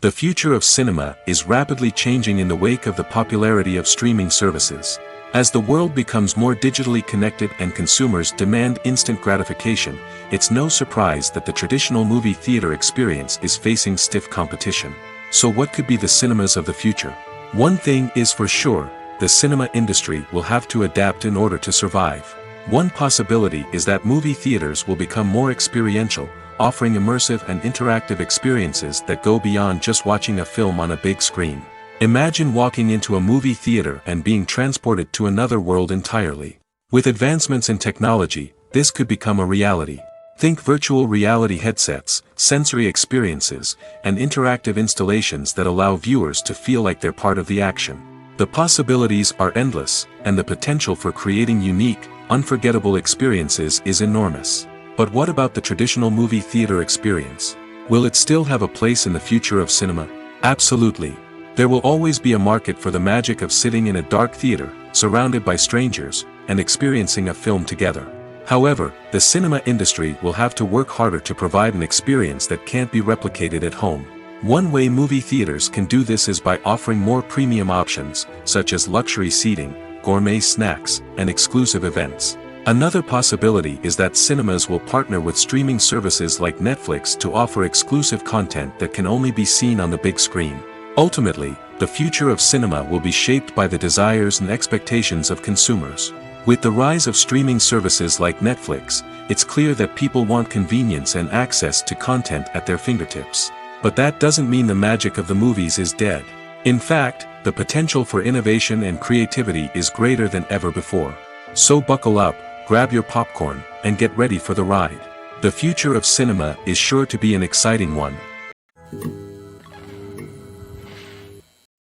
The future of cinema is rapidly changing in the wake of the popularity of streaming services. As the world becomes more digitally connected and consumers demand instant gratification, it's no surprise that the traditional movie theater experience is facing stiff competition. So what could be the cinemas of the future? One thing is for sure, the cinema industry will have to adapt in order to survive. One possibility is that movie theaters will become more experiential, offering immersive and interactive experiences that go beyond just watching a film on a big screen. Imagine walking into a movie theater and being transported to another world entirely. With advancements in technology, this could become a reality. Think virtual reality headsets, sensory experiences, and interactive installations that allow viewers to feel like they're part of the action. The possibilities are endless, and the potential for creating unique, unforgettable experiences is enormous. But what about the traditional movie theater experience? Will it still have a place in the future of cinema? Absolutely. There will always be a market for the magic of sitting in a dark theater, surrounded by strangers, and experiencing a film together. However, the cinema industry will have to work harder to provide an experience that can't be replicated at home. One way movie theaters can do this is by offering more premium options, such as luxury seating, gourmet snacks, and exclusive events. Another possibility is that cinemas will partner with streaming services like Netflix to offer exclusive content that can only be seen on the big screen. Ultimately, the future of cinema will be shaped by the desires and expectations of consumers. With the rise of streaming services like Netflix, it's clear that people want convenience and access to content at their fingertips. But that doesn't mean the magic of the movies is dead. In fact, the potential for innovation and creativity is greater than ever before. So buckle up, grab your popcorn, and get ready for the ride. The future of cinema is sure to be an exciting one.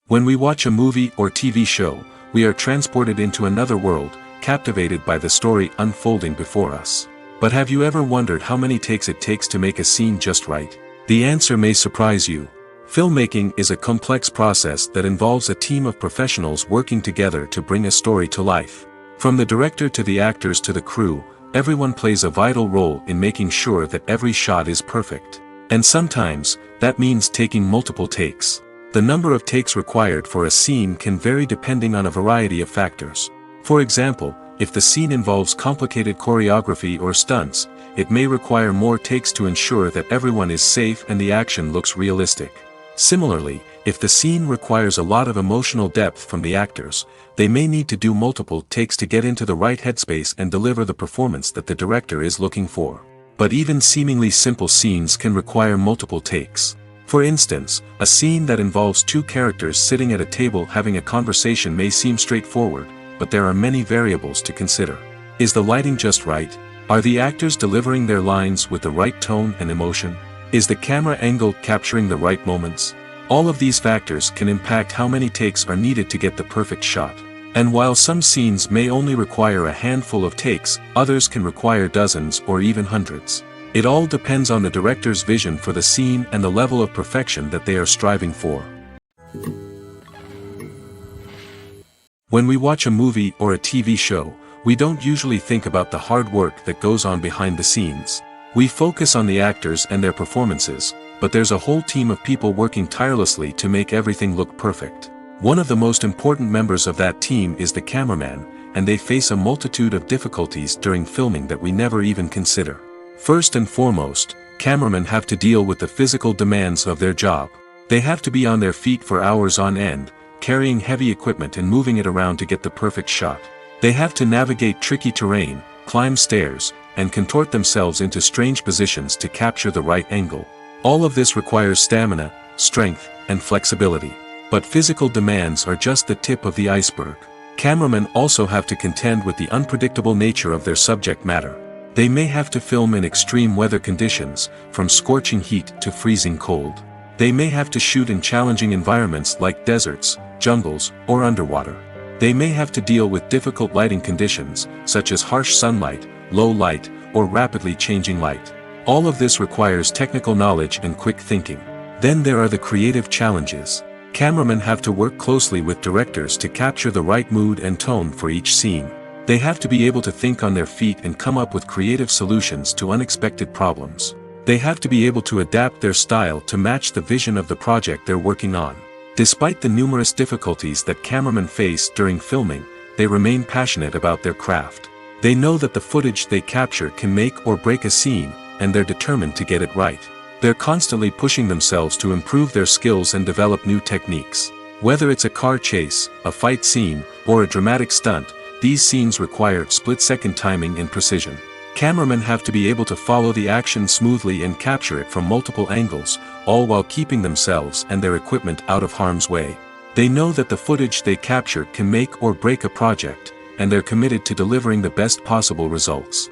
When we watch a movie or TV show, we are transported into another world, captivated by the story unfolding before us. But have you ever wondered how many takes it takes to make a scene just right? The answer may surprise you. Filmmaking is a complex process that involves a team of professionals working together to bring a story to life. From the director to the actors to the crew, everyone plays a vital role in making sure that every shot is perfect. And sometimes, that means taking multiple takes. The number of takes required for a scene can vary depending on a variety of factors. For example, If the scene involves complicated choreography or stunts, it may require more takes to ensure that everyone is safe and the action looks realistic. Similarly, if the scene requires a lot of emotional depth from the actors, they may need to do multiple takes to get into the right headspace and deliver the performance that the director is looking for. But even seemingly simple scenes can require multiple takes. For instance, a scene that involves two characters sitting at a table having a conversation may seem straightforward, but there are many variables to consider. Is the lighting just right? Are the actors delivering their lines with the right tone and emotion? Is the camera angle capturing the right moments? All of these factors can impact how many takes are needed to get the perfect shot. And while some scenes may only require a handful of takes, others can require dozens or even hundreds. It all depends on the director's vision for the scene and the level of perfection that they are striving for. When we watch a movie or a TV show, we don't usually think about the hard work that goes on behind the scenes. We focus on the actors and their performances, but there's a whole team of people working tirelessly to make everything look perfect. One of the most important members of that team is the cameraman, and they face a multitude of difficulties during filming that we never even consider. First and foremost, cameramen have to deal with the physical demands of their job. They have to be on their feet for hours on end, carrying heavy equipment and moving it around to get the perfect shot. They have to navigate tricky terrain, climb stairs, and contort themselves into strange positions to capture the right angle. All of this requires stamina, strength, and flexibility. But physical demands are just the tip of the iceberg. Cameramen also have to contend with the unpredictable nature of their subject matter. They may have to film in extreme weather conditions, from scorching heat to freezing cold. They may have to shoot in challenging environments like deserts, jungles, or underwater. They may have to deal with difficult lighting conditions, such as harsh sunlight, low light, or rapidly changing light. All of this requires technical knowledge and quick thinking. Then there are the creative challenges. Cameramen have to work closely with directors to capture the right mood and tone for each scene. They have to be able to think on their feet and come up with creative solutions to unexpected problems. They have to be able to adapt their style to match the vision of the project they're working on. Despite the numerous difficulties that cameramen face during filming, they remain passionate about their craft. They know that the footage they capture can make or break a scene, and they're determined to get it right. They're constantly pushing themselves to improve their skills and develop new techniques. Whether it's a car chase, a fight scene, or a dramatic stunt, these scenes require split-second timing and precision. Cameramen have to be able to follow the action smoothly and capture it from multiple angles, all while keeping themselves and their equipment out of harm's way. They know that the footage they capture can make or break a project, and they're committed to delivering the best possible results.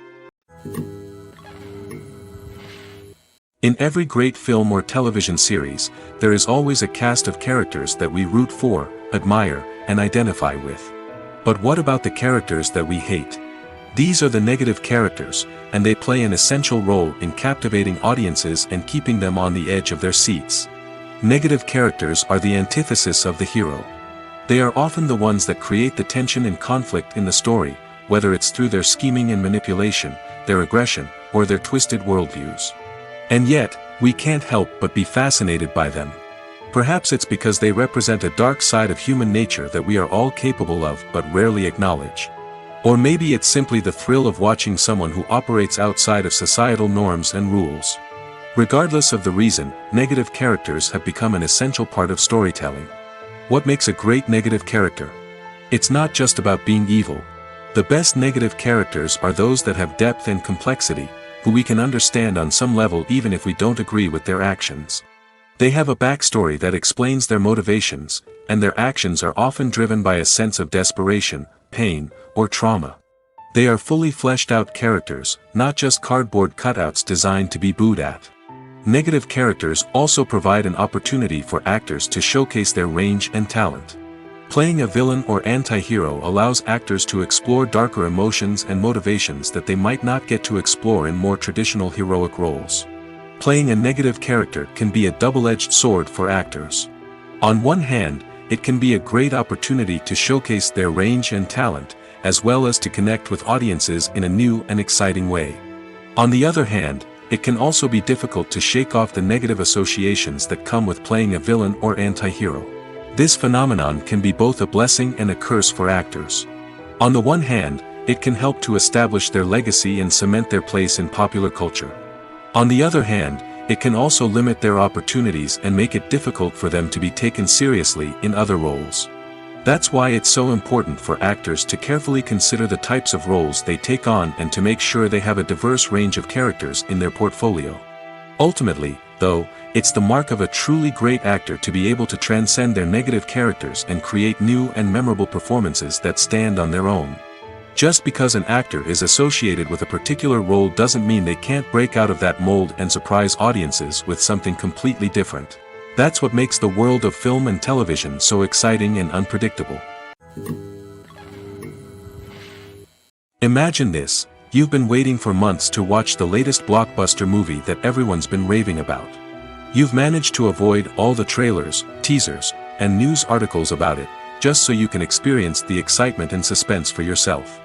In every great film or television series, there is always a cast of characters that we root for, admire, and identify with. But what about the characters that we hate? These are the negative characters, and they play an essential role in captivating audiences and keeping them on the edge of their seats. Negative characters are the antithesis of the hero. They are often the ones that create the tension and conflict in the story, whether it's through their scheming and manipulation, their aggression, or their twisted worldviews. And yet, we can't help but be fascinated by them. Perhaps it's because they represent a dark side of human nature that we are all capable of but rarely acknowledge. Or maybe it's simply the thrill of watching someone who operates outside of societal norms and rules. Regardless of the reason, negative characters have become an essential part of storytelling. What makes a great negative character? It's not just about being evil. The best negative characters are those that have depth and complexity, who we can understand on some level even if we don't agree with their actions. They have a backstory that explains their motivations, and their actions are often driven by a sense of desperation, pain, or trauma. They are fully fleshed out characters, not just cardboard cutouts designed to be booed at. Negative characters also provide an opportunity for actors to showcase their range and talent. Playing a villain or anti-hero allows actors to explore darker emotions and motivations that they might not get to explore in more traditional heroic roles. Playing a negative character can be a double-edged sword for actors. On one hand, it can be a great opportunity to showcase their range and talent, as well as to connect with audiences in a new and exciting way. On the other hand, it can also be difficult to shake off the negative associations that come with playing a villain or anti-hero. This phenomenon can be both a blessing and a curse for actors. On the one hand, it can help to establish their legacy and cement their place in popular culture. On the other hand, it can also limit their opportunities and make it difficult for them to be taken seriously in other roles. That's why it's so important for actors to carefully consider the types of roles they take on and to make sure they have a diverse range of characters in their portfolio. Ultimately, though, it's the mark of a truly great actor to be able to transcend their negative characters and create new and memorable performances that stand on their own. Just because an actor is associated with a particular role doesn't mean they can't break out of that mold and surprise audiences with something completely different. That's what makes the world of film and television so exciting and unpredictable. Imagine this: you've been waiting for months to watch the latest blockbuster movie that everyone's been raving about. You've managed to avoid all the trailers, teasers, and news articles about it, just so you can experience the excitement and suspense for yourself.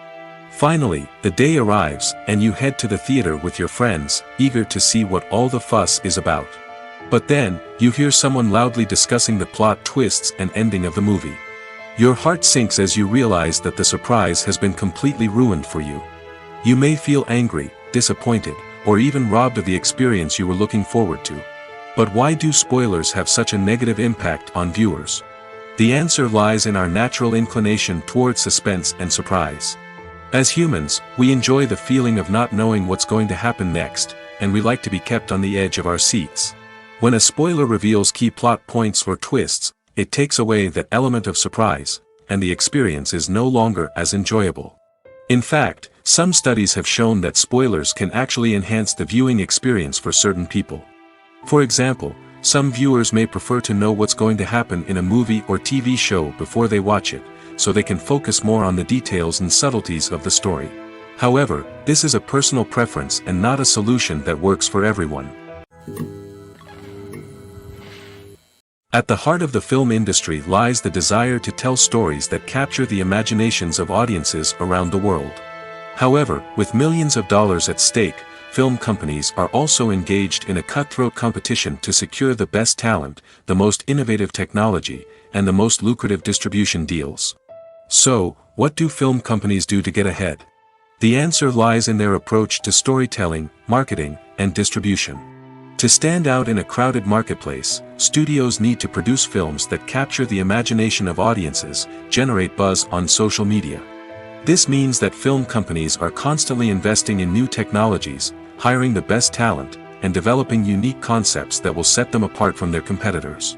Finally, the day arrives, and you head to the theater with your friends, eager to see what all the fuss is about. But then, you hear someone loudly discussing the plot twists and ending of the movie. Your heart sinks as you realize that the surprise has been completely ruined for you. You may feel angry, disappointed, or even robbed of the experience you were looking forward to. But why do spoilers have such a negative impact on viewers? The answer lies in our natural inclination towards suspense and surprise. As humans, we enjoy the feeling of not knowing what's going to happen next, and we like to be kept on the edge of our seats. When a spoiler reveals key plot points or twists, it takes away that element of surprise, and the experience is no longer as enjoyable. In fact, some studies have shown that spoilers can actually enhance the viewing experience for certain people. For example, some viewers may prefer to know what's going to happen in a movie or TV show before they watch it, so they can focus more on the details and subtleties of the story. However, this is a personal preference and not a solution that works for everyone. At the heart of the film industry lies the desire to tell stories that capture the imaginations of audiences around the world. However, with millions of dollars at stake, film companies are also engaged in a cutthroat competition to secure the best talent, the most innovative technology, and the most lucrative distribution deals. So, what do film companies do to get ahead? The answer lies in their approach to storytelling, marketing, and distribution. To stand out in a crowded marketplace, studios need to produce films that capture the imagination of audiences, generate buzz on social media. This means that film companies are constantly investing in new technologies, hiring the best talent, and developing unique concepts that will set them apart from their competitors.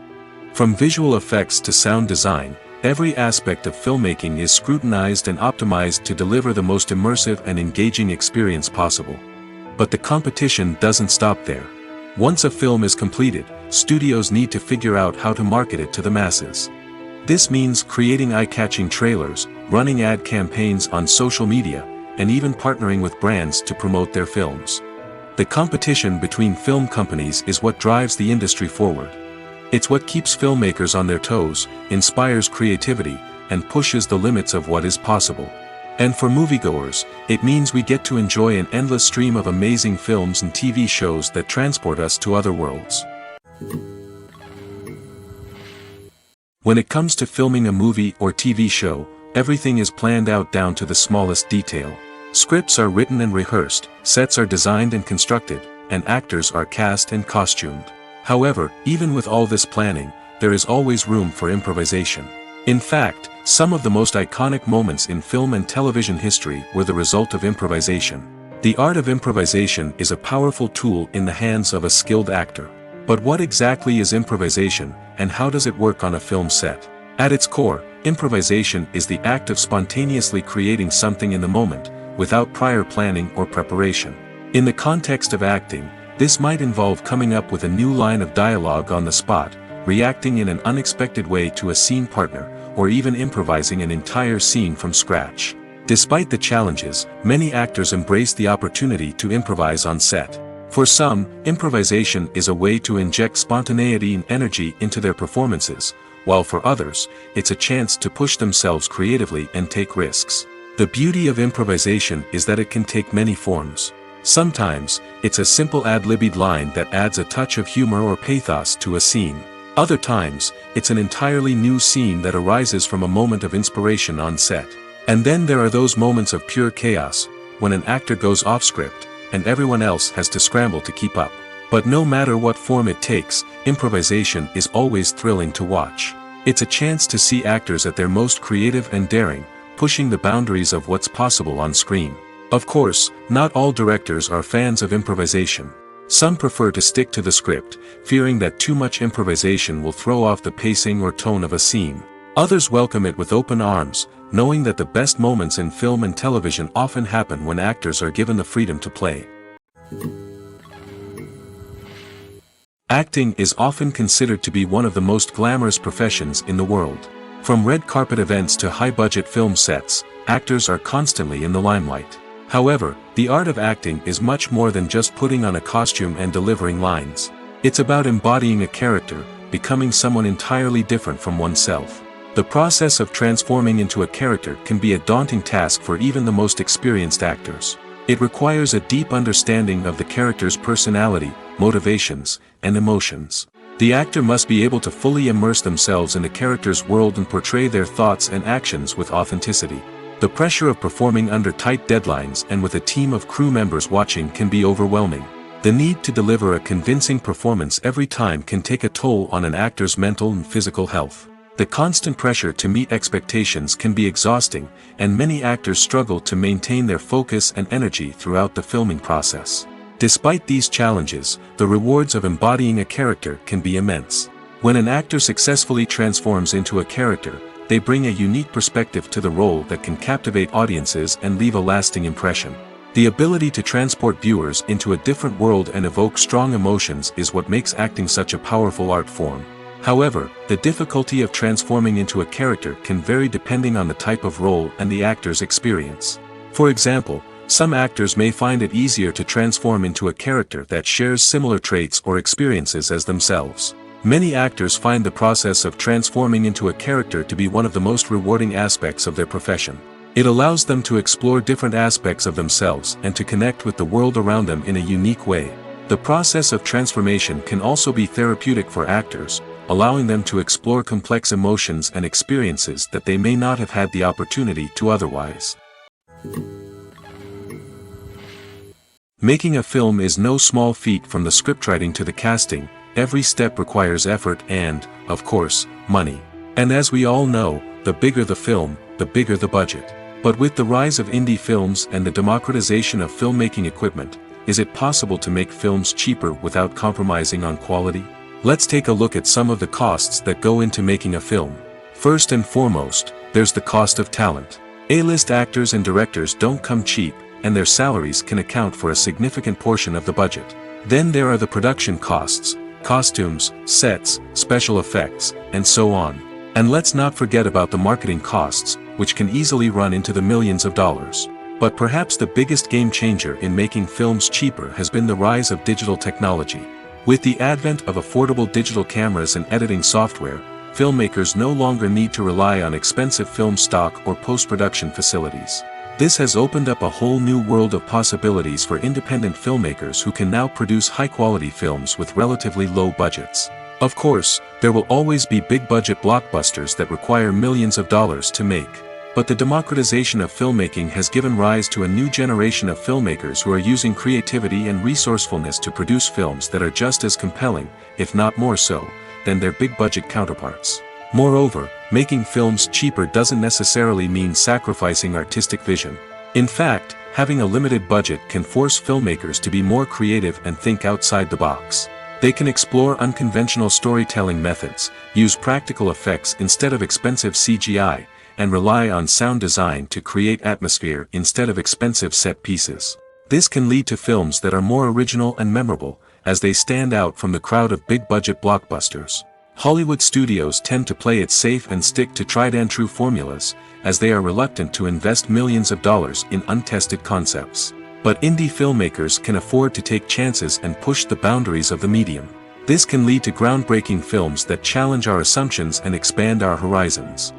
From visual effects to sound design, every aspect of filmmaking is scrutinized and optimized to deliver the most immersive and engaging experience possible. But the competition doesn't stop there. Once a film is completed, studios need to figure out how to market it to the masses. This means creating eye-catching trailers, running ad campaigns on social media, and even partnering with brands to promote their films. The competition between film companies is what drives the industry forward. It's what keeps filmmakers on their toes, inspires creativity, and pushes the limits of what is possible. And for moviegoers, it means we get to enjoy an endless stream of amazing films and TV shows that transport us to other worlds. When it comes to filming a movie or TV show, everything is planned out down to the smallest detail. Scripts are written and rehearsed, sets are designed and constructed, and actors are cast and costumed. However, even with all this planning, there is always room for improvisation. In fact, some of the most iconic moments in film and television history were the result of improvisation. The art of improvisation is a powerful tool in the hands of a skilled actor. But what exactly is improvisation, and how does it work on a film set? At its core, improvisation is the act of spontaneously creating something in the moment, without prior planning or preparation. In the context of acting, this might involve coming up with a new line of dialogue on the spot, reacting in an unexpected way to a scene partner, or even improvising an entire scene from scratch. Despite the challenges, many actors embrace the opportunity to improvise on set. For some, improvisation is a way to inject spontaneity and energy into their performances, while for others, it's a chance to push themselves creatively and take risks. The beauty of improvisation is that it can take many forms. Sometimes, it's a simple ad-libbed line that adds a touch of humor or pathos to a scene. Other times, it's an entirely new scene that arises from a moment of inspiration on set. And then there are those moments of pure chaos, when an actor goes off script, and everyone else has to scramble to keep up. But no matter what form it takes, improvisation is always thrilling to watch. It's a chance to see actors at their most creative and daring, pushing the boundaries of what's possible on screen. Of course, not all directors are fans of improvisation. Some prefer to stick to the script, fearing that too much improvisation will throw off the pacing or tone of a scene. Others welcome it with open arms, knowing that the best moments in film and television often happen when actors are given the freedom to play. Acting is often considered to be one of the most glamorous professions in the world. From red carpet events to high-budget film sets, actors are constantly in the limelight. However, the art of acting is much more than just putting on a costume and delivering lines. It's about embodying a character, becoming someone entirely different from oneself. The process of transforming into a character can be a daunting task for even the most experienced actors. It requires a deep understanding of the character's personality, motivations, and emotions. The actor must be able to fully immerse themselves in the character's world and portray their thoughts and actions with authenticity. The pressure of performing under tight deadlines and with a team of crew members watching can be overwhelming. The need to deliver a convincing performance every time can take a toll on an actor's mental and physical health. The constant pressure to meet expectations can be exhausting, and many actors struggle to maintain their focus and energy throughout the filming process. Despite these challenges, the rewards of embodying a character can be immense. When an actor successfully transforms into a character, they bring a unique perspective to the role that can captivate audiences and leave a lasting impression. The ability to transport viewers into a different world and evoke strong emotions is what makes acting such a powerful art form. However, the difficulty of transforming into a character can vary depending on the type of role and the actor's experience. For example, some actors may find it easier to transform into a character that shares similar traits or experiences as themselves. Many actors find the process of transforming into a character to be one of the most rewarding aspects of their profession. It allows them to explore different aspects of themselves and to connect with the world around them in a unique way. The process of transformation can also be therapeutic for actors, allowing them to explore complex emotions and experiences that they may not have had the opportunity to otherwise. Making a film is no small feat. From the scriptwriting to the casting, every step requires effort and, of course, money. And as we all know, the bigger the film, the bigger the budget. But with the rise of indie films and the democratization of filmmaking equipment, is it possible to make films cheaper without compromising on quality? Let's take a look at some of the costs that go into making a film. First and foremost, there's the cost of talent. A-list actors and directors don't come cheap, and their salaries can account for a significant portion of the budget. Then there are the production costs, costumes, sets, special effects, and so on. And let's not forget about the marketing costs, which can easily run into the millions of dollars. But perhaps the biggest game changer in making films cheaper has been the rise of digital technology. With the advent of affordable digital cameras and editing software, filmmakers no longer need to rely on expensive film stock or post-production facilities. This has opened up a whole new world of possibilities for independent filmmakers who can now produce high-quality films with relatively low budgets. Of course, there will always be big-budget blockbusters that require millions of dollars to make. But the democratization of filmmaking has given rise to a new generation of filmmakers who are using creativity and resourcefulness to produce films that are just as compelling, if not more so, than their big-budget counterparts. Moreover, making films cheaper doesn't necessarily mean sacrificing artistic vision. In fact, having a limited budget can force filmmakers to be more creative and think outside the box. They can explore unconventional storytelling methods, use practical effects instead of expensive CGI, and rely on sound design to create atmosphere instead of expensive set pieces. This can lead to films that are more original and memorable, as they stand out from the crowd of big-budget blockbusters. Hollywood studios tend to play it safe and stick to tried-and-true formulas, as they are reluctant to invest millions of dollars in untested concepts. But indie filmmakers can afford to take chances and push the boundaries of the medium. This can lead to groundbreaking films that challenge our assumptions and expand our horizons.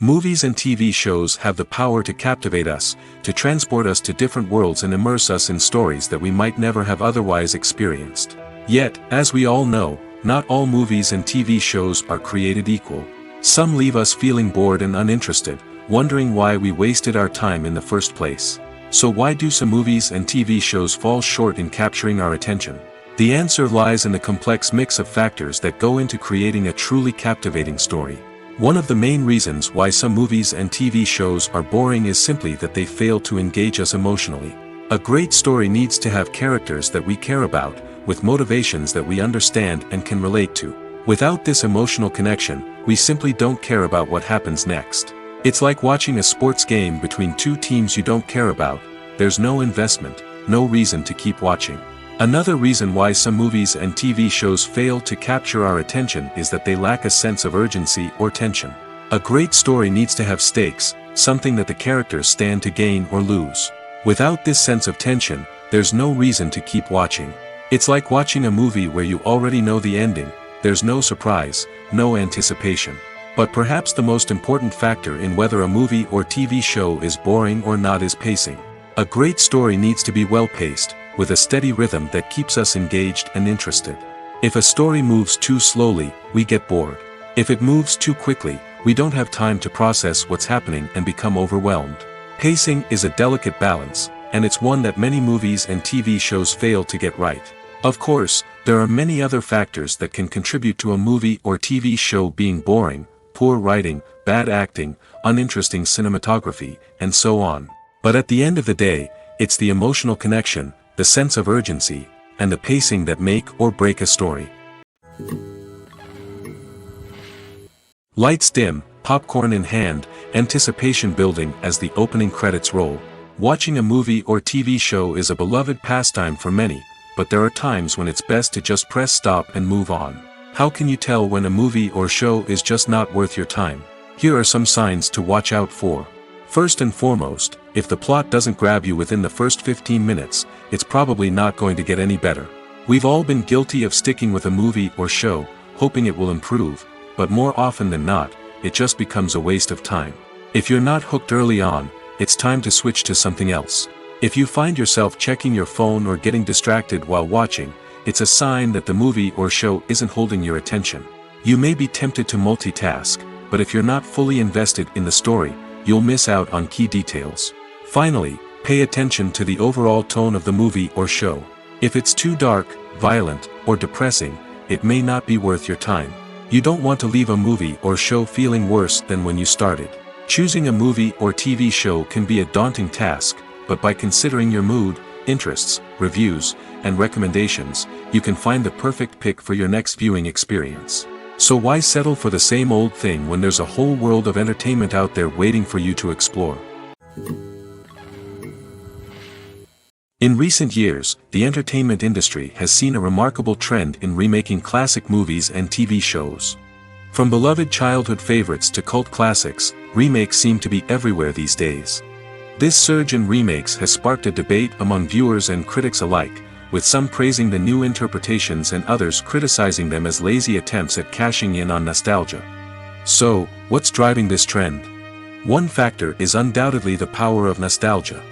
Movies and TV shows have the power to captivate us, to transport us to different worlds and immerse us in stories that we might never have otherwise experienced. Yet, as we all know, not all movies and TV shows are created equal. Some leave us feeling bored and uninterested, wondering why we wasted our time in the first place. So why do some movies and TV shows fall short in capturing our attention? The answer lies in the complex mix of factors that go into creating a truly captivating story. One of the main reasons why some movies and TV shows are boring is simply that they fail to engage us emotionally. A great story needs to have characters that we care about, with motivations that we understand and can relate to. Without this emotional connection, we simply don't care about what happens next. It's like watching a sports game between two teams you don't care about. There's no investment, no reason to keep watching. Another reason why some movies and TV shows fail to capture our attention is that they lack a sense of urgency or tension. A great story needs to have stakes, something that the characters stand to gain or lose. Without this sense of tension, there's no reason to keep watching. It's like watching a movie where you already know the ending. There's no surprise, no anticipation. But perhaps the most important factor in whether a movie or TV show is boring or not is pacing. A great story needs to be well-paced, with a steady rhythm that keeps us engaged and interested. If a story moves too slowly, we get bored. If it moves too quickly, we don't have time to process what's happening and become overwhelmed. Pacing is a delicate balance, and it's one that many movies and TV shows fail to get right. Of course, there are many other factors that can contribute to a movie or TV show being boring: poor writing, bad acting, uninteresting cinematography, and so on. But at the end of the day, it's the emotional connection, the sense of urgency, and the pacing that make or break a story. Lights dim, popcorn in hand, anticipation building as the opening credits roll. Watching a movie or TV show is a beloved pastime for many, but there are times when it's best to just press stop and move on. How can you tell when a movie or show is just not worth your time? Here are some signs to watch out for. First and foremost, if the plot doesn't grab you within the first 15 minutes, it's probably not going to get any better. We've all been guilty of sticking with a movie or show, hoping it will improve, but more often than not, it just becomes a waste of time. If you're not hooked early on, it's time to switch to something else. If you find yourself checking your phone or getting distracted while watching, it's a sign that the movie or show isn't holding your attention. You may be tempted to multitask, but if you're not fully invested in the story, you'll miss out on key details. Finally, pay attention to the overall tone of the movie or show. If it's too dark, violent, or depressing, it may not be worth your time. You don't want to leave a movie or show feeling worse than when you started. Choosing a movie or TV show can be a daunting task, but by considering your mood, interests, reviews, and recommendations, you can find the perfect pick for your next viewing experience. So why settle for the same old thing when there's a whole world of entertainment out there waiting for you to explore? In recent years, the entertainment industry has seen a remarkable trend in remaking classic movies and TV shows. From beloved childhood favorites to cult classics, remakes seem to be everywhere these days. This surge in remakes has sparked a debate among viewers and critics alike, with some praising the new interpretations and others criticizing them as lazy attempts at cashing in on nostalgia. So, what's driving this trend? One factor is undoubtedly the power of nostalgia.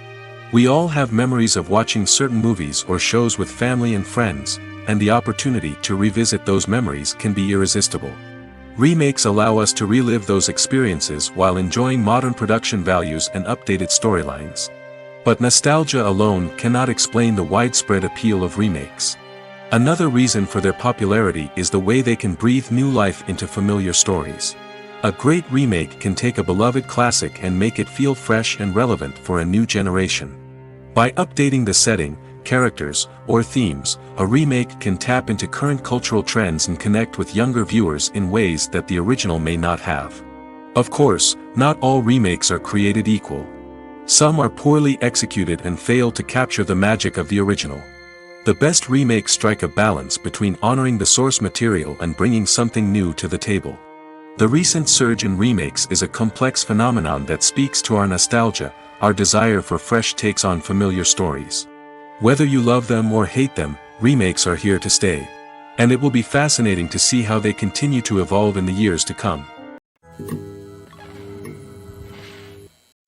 We all have memories of watching certain movies or shows with family and friends, and the opportunity to revisit those memories can be irresistible. Remakes allow us to relive those experiences while enjoying modern production values and updated storylines. But nostalgia alone cannot explain the widespread appeal of remakes. Another reason for their popularity is the way they can breathe new life into familiar stories. A great remake can take a beloved classic and make it feel fresh and relevant for a new generation. By updating the setting, characters, or themes, a remake can tap into current cultural trends and connect with younger viewers in ways that the original may not have. Of course, not all remakes are created equal. Some are poorly executed and fail to capture the magic of the original. The best remakes strike a balance between honoring the source material and bringing something new to the table. The recent surge in remakes is a complex phenomenon that speaks to our nostalgia, our desire for fresh takes on familiar stories. Whether you love them or hate them, remakes are here to stay. And it will be fascinating to see how they continue to evolve in the years to come.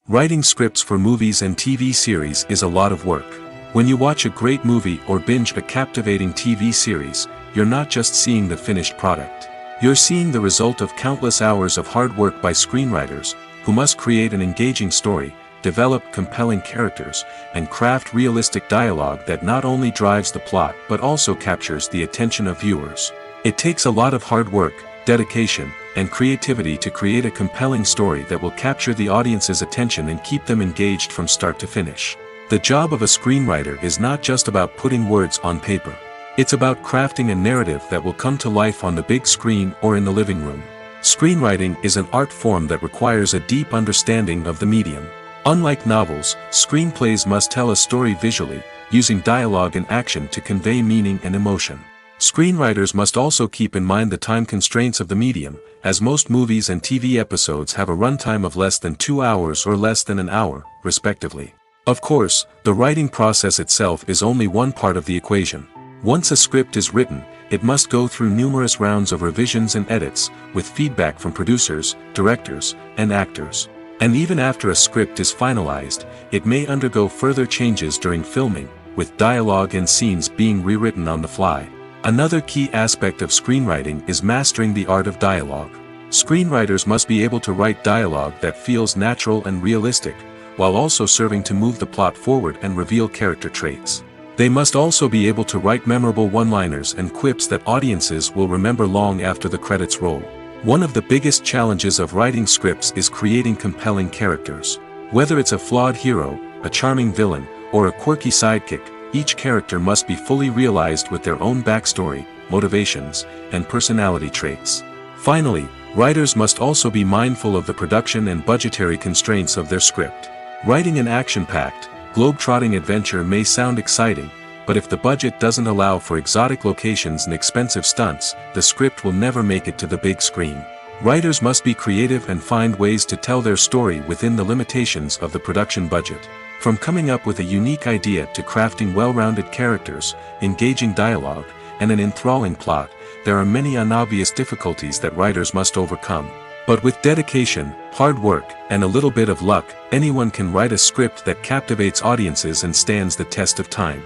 Writing scripts for movies and TV series is a lot of work. When you watch a great movie or binge a captivating TV series, you're not just seeing the finished product. You're seeing the result of countless hours of hard work by screenwriters, who must create an engaging story, develop compelling characters, and craft realistic dialogue that not only drives the plot but also captures the attention of viewers. It takes a lot of hard work, dedication, and creativity to create a compelling story that will capture the audience's attention and keep them engaged from start to finish. The job of a screenwriter is not just about putting words on paper. It's about crafting a narrative that will come to life on the big screen or in the living room. Screenwriting is an art form that requires a deep understanding of the medium. Unlike novels, screenplays must tell a story visually, using dialogue and action to convey meaning and emotion. Screenwriters must also keep in mind the time constraints of the medium, as most movies and TV episodes have a runtime of less than 2 hours or less than an hour, respectively. Of course, the writing process itself is only one part of the equation. Once a script is written, it must go through numerous rounds of revisions and edits, with feedback from producers, directors, and actors. And even after a script is finalized, it may undergo further changes during filming, with dialogue and scenes being rewritten on the fly. Another key aspect of screenwriting is mastering the art of dialogue. Screenwriters must be able to write dialogue that feels natural and realistic, while also serving to move the plot forward and reveal character traits. They must also be able to write memorable one-liners and quips that audiences will remember long after the credits roll. One of the biggest challenges of writing scripts is creating compelling characters. Whether it's a flawed hero, a charming villain, or a quirky sidekick, each character must be fully realized with their own backstory, motivations, and personality traits. Finally, writers must also be mindful of the production and budgetary constraints of their script. Writing an action-packed, globe-trotting adventure may sound exciting, but if the budget doesn't allow for exotic locations and expensive stunts, the script will never make it to the big screen. Writers must be creative and find ways to tell their story within the limitations of the production budget. From coming up with a unique idea to crafting well-rounded characters, engaging dialogue, and an enthralling plot, there are many unobvious difficulties that writers must overcome. But with dedication, hard work, and a little bit of luck, anyone can write a script that captivates audiences and stands the test of time.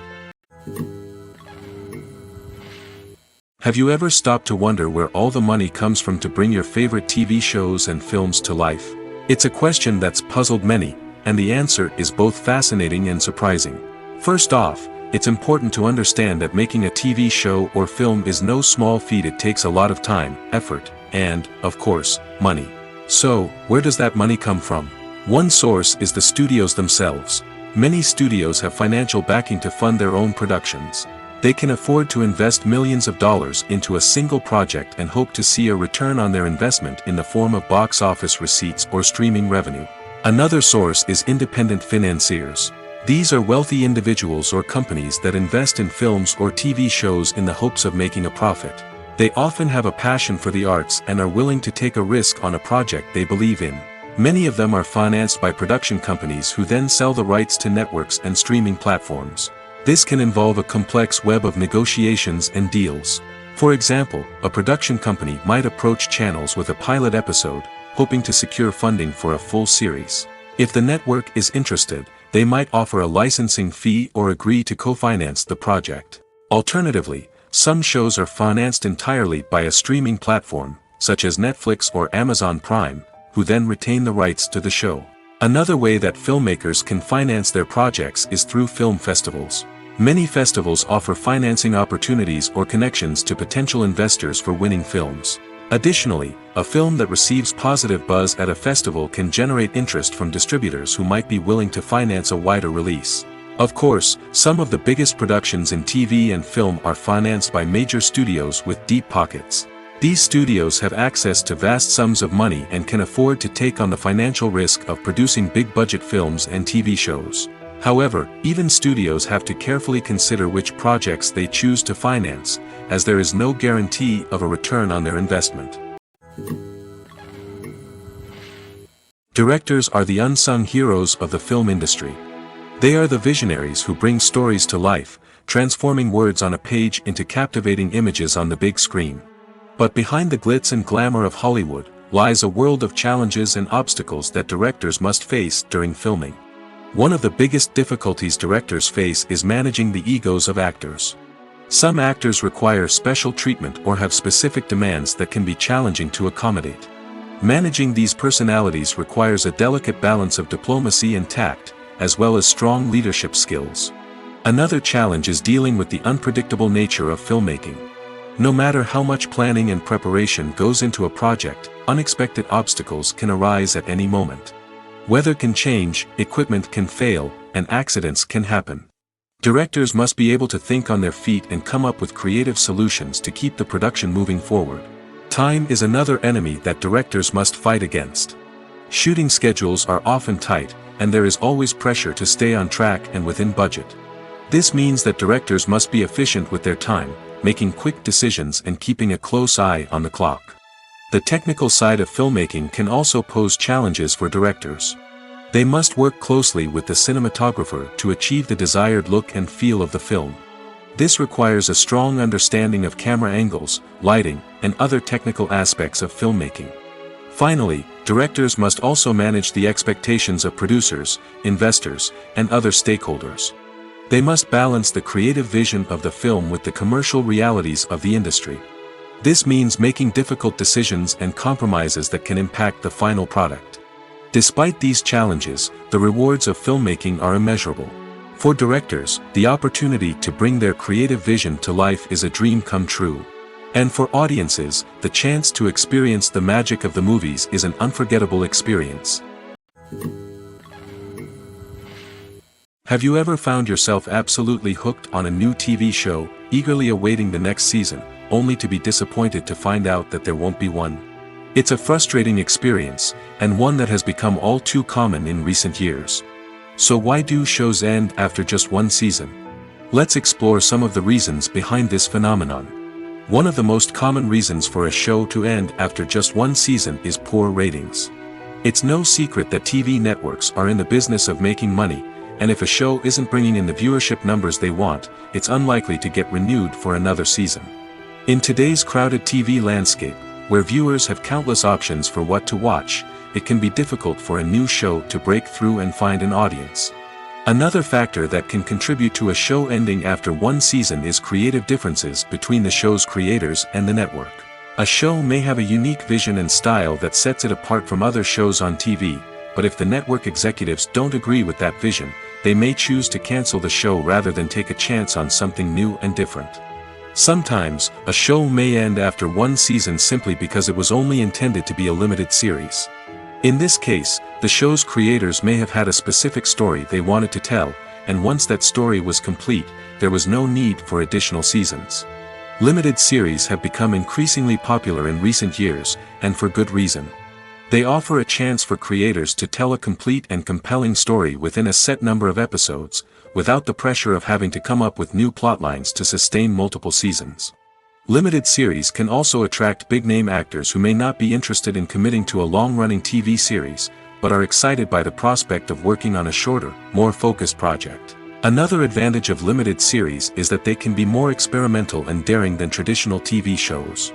Have you ever stopped to wonder where all the money comes from to bring your favorite TV shows and films to life? It's a question that's puzzled many, and the answer is both fascinating and surprising. First off, it's important to understand that making a TV show or film is no small feat. It takes a lot of time, effort, and, of course, money. So, where does that money come from? One source is the studios themselves. Many studios have financial backing to fund their own productions. They can afford to invest millions of dollars into a single project and hope to see a return on their investment in the form of box office receipts or streaming revenue. Another source is independent financiers. These are wealthy individuals or companies that invest in films or TV shows in the hopes of making a profit. They often have a passion for the arts and are willing to take a risk on a project they believe in. Many of them are financed by production companies who then sell the rights to networks and streaming platforms. This can involve a complex web of negotiations and deals. For example, a production company might approach channels with a pilot episode, hoping to secure funding for a full series. If the network is interested, they might offer a licensing fee or agree to co-finance the project. Alternatively, some shows are financed entirely by a streaming platform, such as Netflix or Amazon Prime, who then retain the rights to the show. Another way that filmmakers can finance their projects is through film festivals. Many festivals offer financing opportunities or connections to potential investors for winning films. Additionally, a film that receives positive buzz at a festival can generate interest from distributors who might be willing to finance a wider release. Of course, some of the biggest productions in TV and film are financed by major studios with deep pockets. These studios have access to vast sums of money and can afford to take on the financial risk of producing big-budget films and TV shows. However, even studios have to carefully consider which projects they choose to finance, as there is no guarantee of a return on their investment. Directors are the unsung heroes of the film industry. They are the visionaries who bring stories to life, transforming words on a page into captivating images on the big screen. But behind the glitz and glamour of Hollywood, lies a world of challenges and obstacles that directors must face during filming. One of the biggest difficulties directors face is managing the egos of actors. Some actors require special treatment or have specific demands that can be challenging to accommodate. Managing these personalities requires a delicate balance of diplomacy and tact, as well as strong leadership skills. Another challenge is dealing with the unpredictable nature of filmmaking. No matter how much planning and preparation goes into a project, unexpected obstacles can arise at any moment. Weather can change, equipment can fail, and accidents can happen. Directors must be able to think on their feet and come up with creative solutions to keep the production moving forward. Time is another enemy that directors must fight against. Shooting schedules are often tight, and there is always pressure to stay on track and within budget. This means that directors must be efficient with their time, making quick decisions and keeping a close eye on the clock. The technical side of filmmaking can also pose challenges for directors. They must work closely with the cinematographer to achieve the desired look and feel of the film. This requires a strong understanding of camera angles, lighting, and other technical aspects of filmmaking. Finally, directors must also manage the expectations of producers, investors, and other stakeholders. They must balance the creative vision of the film with the commercial realities of the industry. This means making difficult decisions and compromises that can impact the final product. Despite these challenges, the rewards of filmmaking are immeasurable. For directors, the opportunity to bring their creative vision to life is a dream come true. And for audiences, the chance to experience the magic of the movies is an unforgettable experience. Have you ever found yourself absolutely hooked on a new TV show, eagerly awaiting the next season, only to be disappointed to find out that there won't be one? It's a frustrating experience, and one that has become all too common in recent years. So why do shows end after just one season? Let's explore some of the reasons behind this phenomenon. One of the most common reasons for a show to end after just one season is poor ratings. It's no secret that TV networks are in the business of making money, and if a show isn't bringing in the viewership numbers they want, it's unlikely to get renewed for another season. In today's crowded TV landscape, where viewers have countless options for what to watch, it can be difficult for a new show to break through and find an audience. Another factor that can contribute to a show ending after one season is creative differences between the show's creators and the network. A show may have a unique vision and style that sets it apart from other shows on TV, but if the network executives don't agree with that vision, they may choose to cancel the show rather than take a chance on something new and different. Sometimes, a show may end after one season simply because it was only intended to be a limited series. In this case, the show's creators may have had a specific story they wanted to tell, and once that story was complete, there was no need for additional seasons. Limited series have become increasingly popular in recent years, and for good reason. They offer a chance for creators to tell a complete and compelling story within a set number of episodes, without the pressure of having to come up with new plotlines to sustain multiple seasons. Limited series can also attract big-name actors who may not be interested in committing to a long-running TV series, but are excited by the prospect of working on a shorter, more focused project. Another advantage of limited series is that they can be more experimental and daring than traditional TV shows.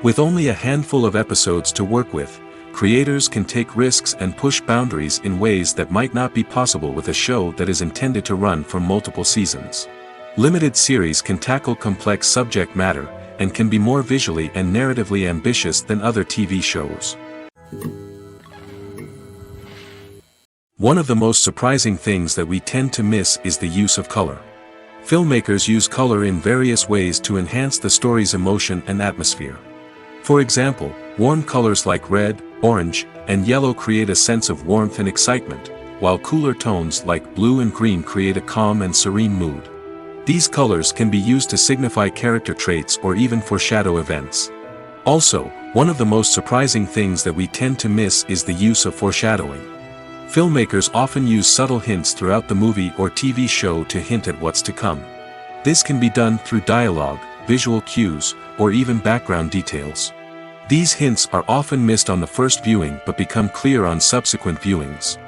With only a handful of episodes to work with, creators can take risks and push boundaries in ways that might not be possible with a show that is intended to run for multiple seasons. Limited series can tackle complex subject matter, and can be more visually and narratively ambitious than other TV shows. One of the most surprising things that we tend to miss is the use of color. Filmmakers use color in various ways to enhance the story's emotion and atmosphere. For example, warm colors like red, orange, and yellow create a sense of warmth and excitement, while cooler tones like blue and green create a calm and serene mood. These colors can be used to signify character traits or even foreshadow events. Also, one of the most surprising things that we tend to miss is the use of foreshadowing. Filmmakers often use subtle hints throughout the movie or TV show to hint at what's to come. This can be done through dialogue, visual cues, or even background details. These hints are often missed on the first viewing but become clear on subsequent viewings.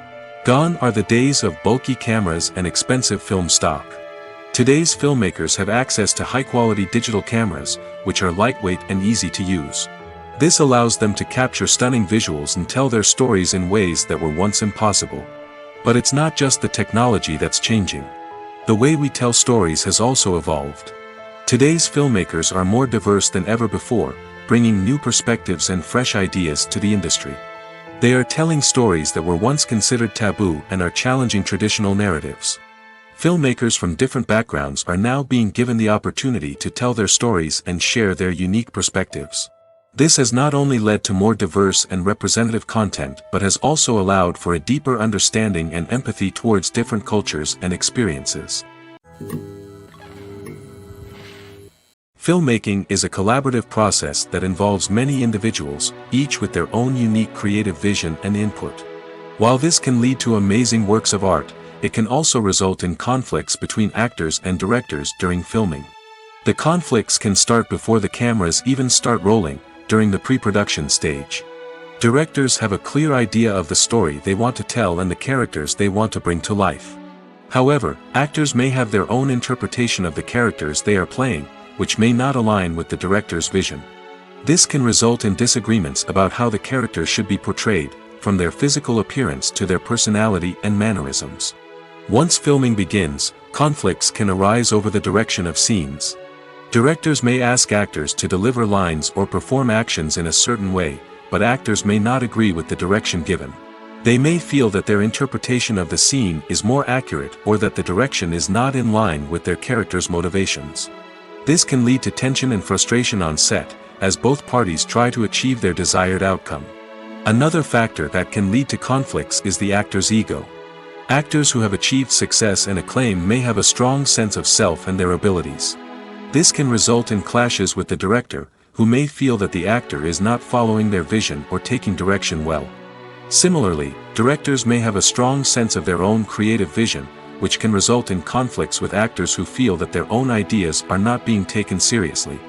Gone are the days of bulky cameras and expensive film stock. Today's filmmakers have access to high-quality digital cameras, which are lightweight and easy to use. This allows them to capture stunning visuals and tell their stories in ways that were once impossible. But it's not just the technology that's changing. The way we tell stories has also evolved. Today's filmmakers are more diverse than ever before, bringing new perspectives and fresh ideas to the industry. They are telling stories that were once considered taboo and are challenging traditional narratives. Filmmakers from different backgrounds are now being given the opportunity to tell their stories and share their unique perspectives. This has not only led to more diverse and representative content but has also allowed for a deeper understanding and empathy towards different cultures and experiences. Filmmaking is a collaborative process that involves many individuals, each with their own unique creative vision and input. While this can lead to amazing works of art, it can also result in conflicts between actors and directors during filming. The conflicts can start before the cameras even start rolling, during the pre-production stage. Directors have a clear idea of the story they want to tell and the characters they want to bring to life. However, actors may have their own interpretation of the characters they are playing, which may not align with the director's vision. This can result in disagreements about how the characters should be portrayed, from their physical appearance to their personality and mannerisms. Once filming begins, conflicts can arise over the direction of scenes. Directors may ask actors to deliver lines or perform actions in a certain way, but actors may not agree with the direction given. They may feel that their interpretation of the scene is more accurate or that the direction is not in line with their character's motivations. This can lead to tension and frustration on set, as both parties try to achieve their desired outcome. Another factor that can lead to conflicts is the actor's ego. Actors who have achieved success and acclaim may have a strong sense of self and their abilities. This can result in clashes with the director, who may feel that the actor is not following their vision or taking direction well. Similarly, directors may have a strong sense of their own creative vision, which can result in conflicts with actors who feel that their own ideas are not being taken seriously.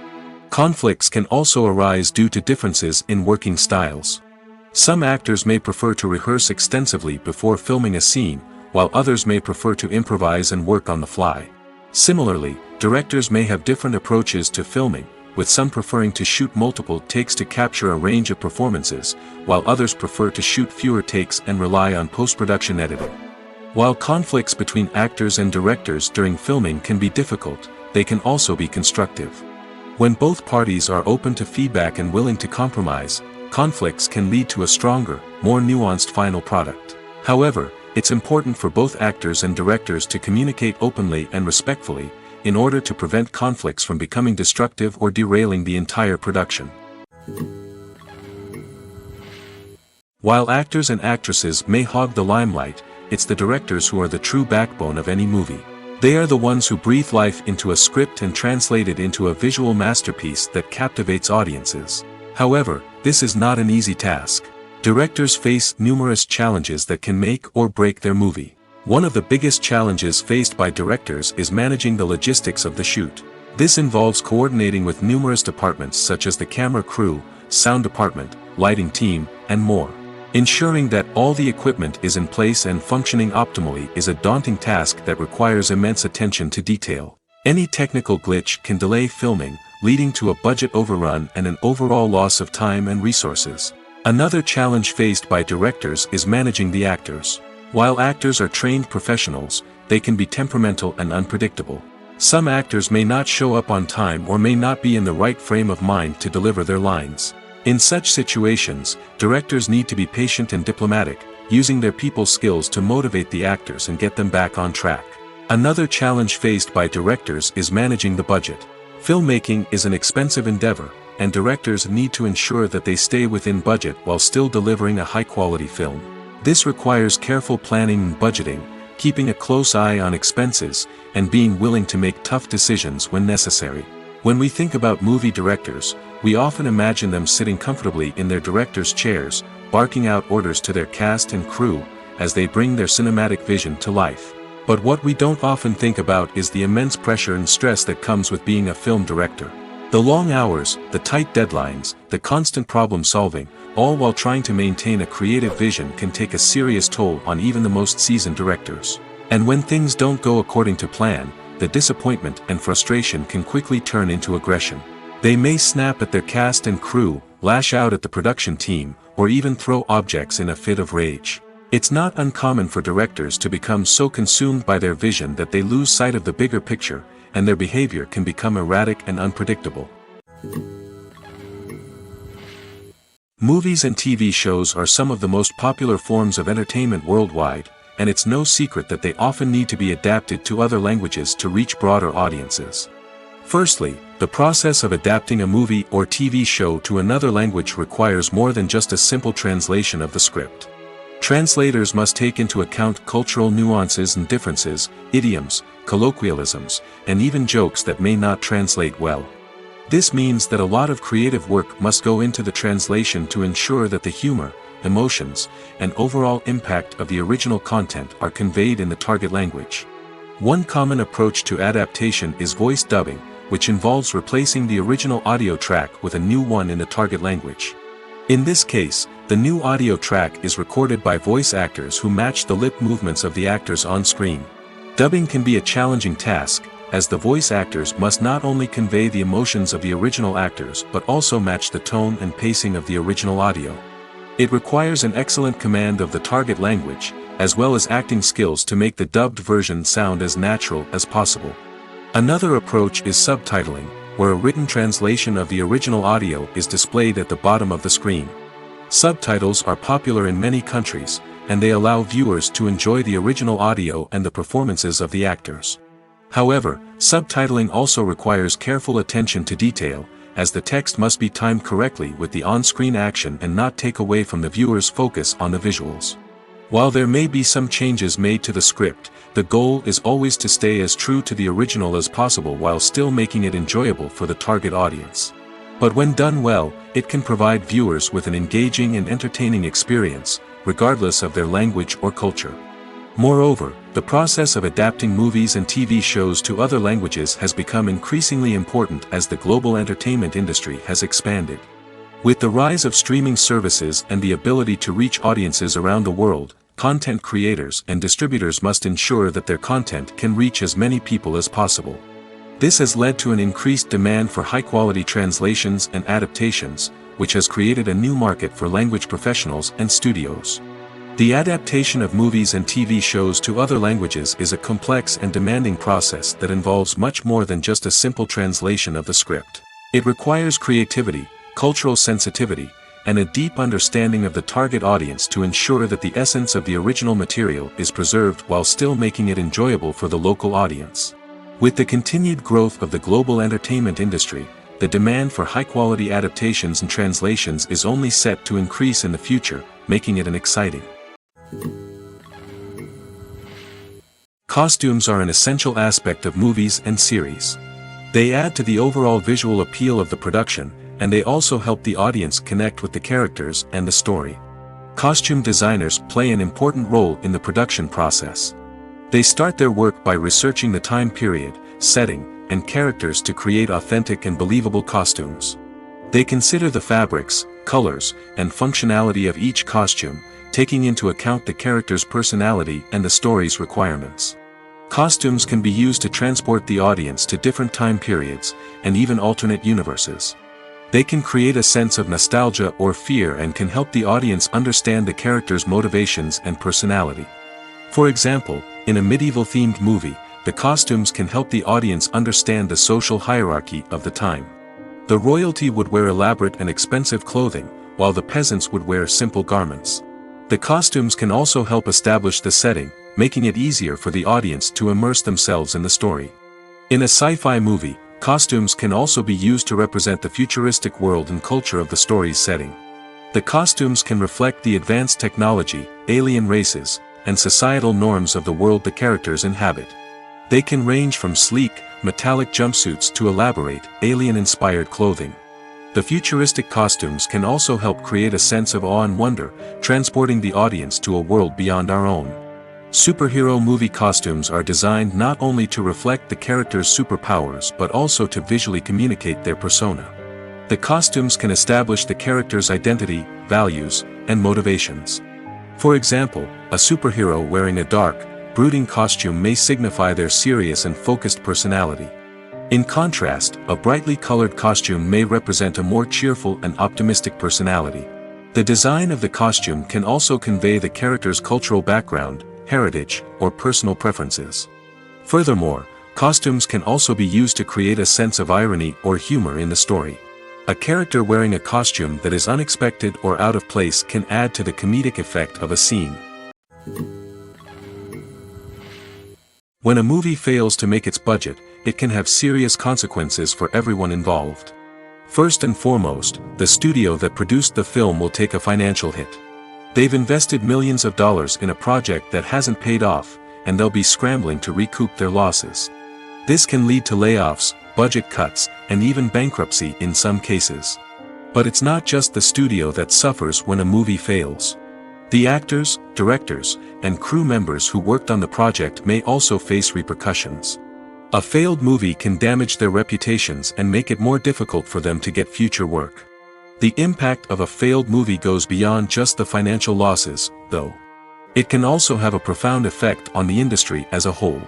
Conflicts can also arise due to differences in working styles. Some actors may prefer to rehearse extensively before filming a scene, while others may prefer to improvise and work on the fly. Similarly, directors may have different approaches to filming, with some preferring to shoot multiple takes to capture a range of performances, while others prefer to shoot fewer takes and rely on post-production editing. While conflicts between actors and directors during filming can be difficult, they can also be constructive. When both parties are open to feedback and willing to compromise, conflicts can lead to a stronger, more nuanced final product. However, it's important for both actors and directors to communicate openly and respectfully, in order to prevent conflicts from becoming destructive or derailing the entire production. While actors and actresses may hog the limelight, it's the directors who are the true backbone of any movie. They are the ones who breathe life into a script and translate it into a visual masterpiece that captivates audiences. However, this is not an easy task. Directors face numerous challenges that can make or break their movie. One of the biggest challenges faced by directors is managing the logistics of the shoot. This involves coordinating with numerous departments such as the camera crew, sound department, lighting team, and more. Ensuring that all the equipment is in place and functioning optimally is a daunting task that requires immense attention to detail. Any technical glitch can delay filming, leading to a budget overrun and an overall loss of time and resources. Another challenge faced by directors is managing the actors. While actors are trained professionals, they can be temperamental and unpredictable. Some actors may not show up on time or may not be in the right frame of mind to deliver their lines. In such situations, directors need to be patient and diplomatic, using their people skills to motivate the actors and get them back on track. Another challenge faced by directors is managing the budget. Filmmaking is an expensive endeavor, and directors need to ensure that they stay within budget while still delivering a high-quality film. This requires careful planning and budgeting, keeping a close eye on expenses, and being willing to make tough decisions when necessary. When we think about movie directors, we often imagine them sitting comfortably in their director's chairs, barking out orders to their cast and crew, as they bring their cinematic vision to life. But what we don't often think about is the immense pressure and stress that comes with being a film director. The long hours, the tight deadlines, the constant problem solving, all while trying to maintain a creative vision can take a serious toll on even the most seasoned directors. And when things don't go according to plan, the disappointment and frustration can quickly turn into aggression. They may snap at their cast and crew, lash out at the production team, or even throw objects in a fit of rage. It's not uncommon for directors to become so consumed by their vision that they lose sight of the bigger picture, and their behavior can become erratic and unpredictable. Movies and TV shows are some of the most popular forms of entertainment worldwide, and it's no secret that they often need to be adapted to other languages to reach broader audiences. Firstly, the process of adapting a movie or TV show to another language requires more than just a simple translation of the script. Translators must take into account cultural nuances and differences, idioms, colloquialisms, and even jokes that may not translate well. This means that a lot of creative work must go into the translation to ensure that the humor, emotions, and overall impact of the original content are conveyed in the target language. One common approach to adaptation is voice dubbing, which involves replacing the original audio track with a new one in the target language. In this case, the new audio track is recorded by voice actors who match the lip movements of the actors on screen. Dubbing can be a challenging task, as the voice actors must not only convey the emotions of the original actors but also match the tone and pacing of the original audio. It requires an excellent command of the target language, as well as acting skills to make the dubbed version sound as natural as possible. Another approach is subtitling, where a written translation of the original audio is displayed at the bottom of the screen. Subtitles are popular in many countries, and they allow viewers to enjoy the original audio and the performances of the actors. However, subtitling also requires careful attention to detail, as the text must be timed correctly with the on-screen action and not take away from the viewer's focus on the visuals. While there may be some changes made to the script, the goal is always to stay as true to the original as possible while still making it enjoyable for the target audience. But when done well, it can provide viewers with an engaging and entertaining experience, regardless of their language or culture. Moreover, the process of adapting movies and TV shows to other languages has become increasingly important as the global entertainment industry has expanded. With the rise of streaming services and the ability to reach audiences around the world, content creators and distributors must ensure that their content can reach as many people as possible. This has led to an increased demand for high-quality translations and adaptations, which has created a new market for language professionals and studios. The adaptation of movies and TV shows to other languages is a complex and demanding process that involves much more than just a simple translation of the script. It requires creativity, cultural sensitivity, and a deep understanding of the target audience to ensure that the essence of the original material is preserved while still making it enjoyable for the local audience. With the continued growth of the global entertainment industry, the demand for high-quality adaptations and translations is only set to increase in the future, making it an exciting. Costumes are an essential aspect of movies and series. They add to the overall visual appeal of the production, and they also help the audience connect with the characters and the story. Costume designers play an important role in the production process. They start their work by researching the time period, setting, and characters to create authentic and believable costumes. They consider the fabrics, colors, and functionality of each costume, taking into account the character's personality and the story's requirements. Costumes can be used to transport the audience to different time periods, and even alternate universes. They can create a sense of nostalgia or fear and can help the audience understand the character's motivations and personality. For example, in a medieval-themed movie, the costumes can help the audience understand the social hierarchy of the time. The royalty would wear elaborate and expensive clothing, while the peasants would wear simple garments. The costumes can also help establish the setting, making it easier for the audience to immerse themselves in the story. In a sci-fi movie, costumes can also be used to represent the futuristic world and culture of the story's setting. The costumes can reflect the advanced technology, alien races, and societal norms of the world the characters inhabit. They can range from sleek, metallic jumpsuits to elaborate, alien-inspired clothing. The futuristic costumes can also help create a sense of awe and wonder, transporting the audience to a world beyond our own. Superhero movie costumes are designed not only to reflect the character's superpowers but also to visually communicate their persona. The costumes can establish the character's identity, values, and motivations. For example, a superhero wearing a dark, brooding costume may signify their serious and focused personality. In contrast, a brightly colored costume may represent a more cheerful and optimistic personality. The design of the costume can also convey the character's cultural background, heritage, or personal preferences. Furthermore, Costumes can also be used to create a sense of irony or humor in the story. A character wearing a costume that is unexpected or out of place can add to the comedic effect of a scene. When a movie fails to make its budget, it can have serious consequences for everyone involved. First and foremost, the studio that produced the film will take a financial hit. They've invested millions of dollars in a project that hasn't paid off, and they'll be scrambling to recoup their losses. This can lead to layoffs, budget cuts, and even bankruptcy in some cases. But it's not just the studio that suffers when a movie fails. The actors, directors, and crew members who worked on the project may also face repercussions. A failed movie can damage their reputations and make it more difficult for them to get future work. The impact of a failed movie goes beyond just the financial losses, though. It can also have a profound effect on the industry as a whole.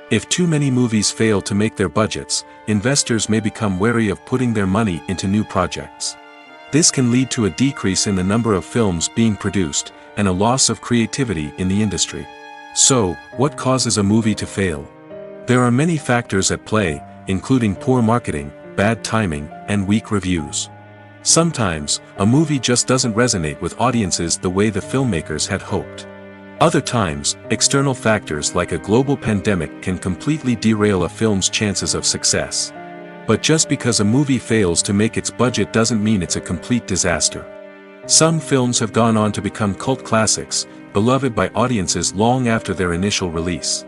If too many movies fail to make their budgets, investors may become wary of putting their money into new projects. This can lead to a decrease in the number of films being produced, and a loss of creativity in the industry. So, what causes a movie to fail? There are many factors at play, including poor marketing, bad timing, and weak reviews. Sometimes, a movie just doesn't resonate with audiences the way the filmmakers had hoped. Other times, external factors like a global pandemic can completely derail a film's chances of success. But just because a movie fails to make its budget doesn't mean it's a complete disaster. Some films have gone on to become cult classics, beloved by audiences long after their initial release.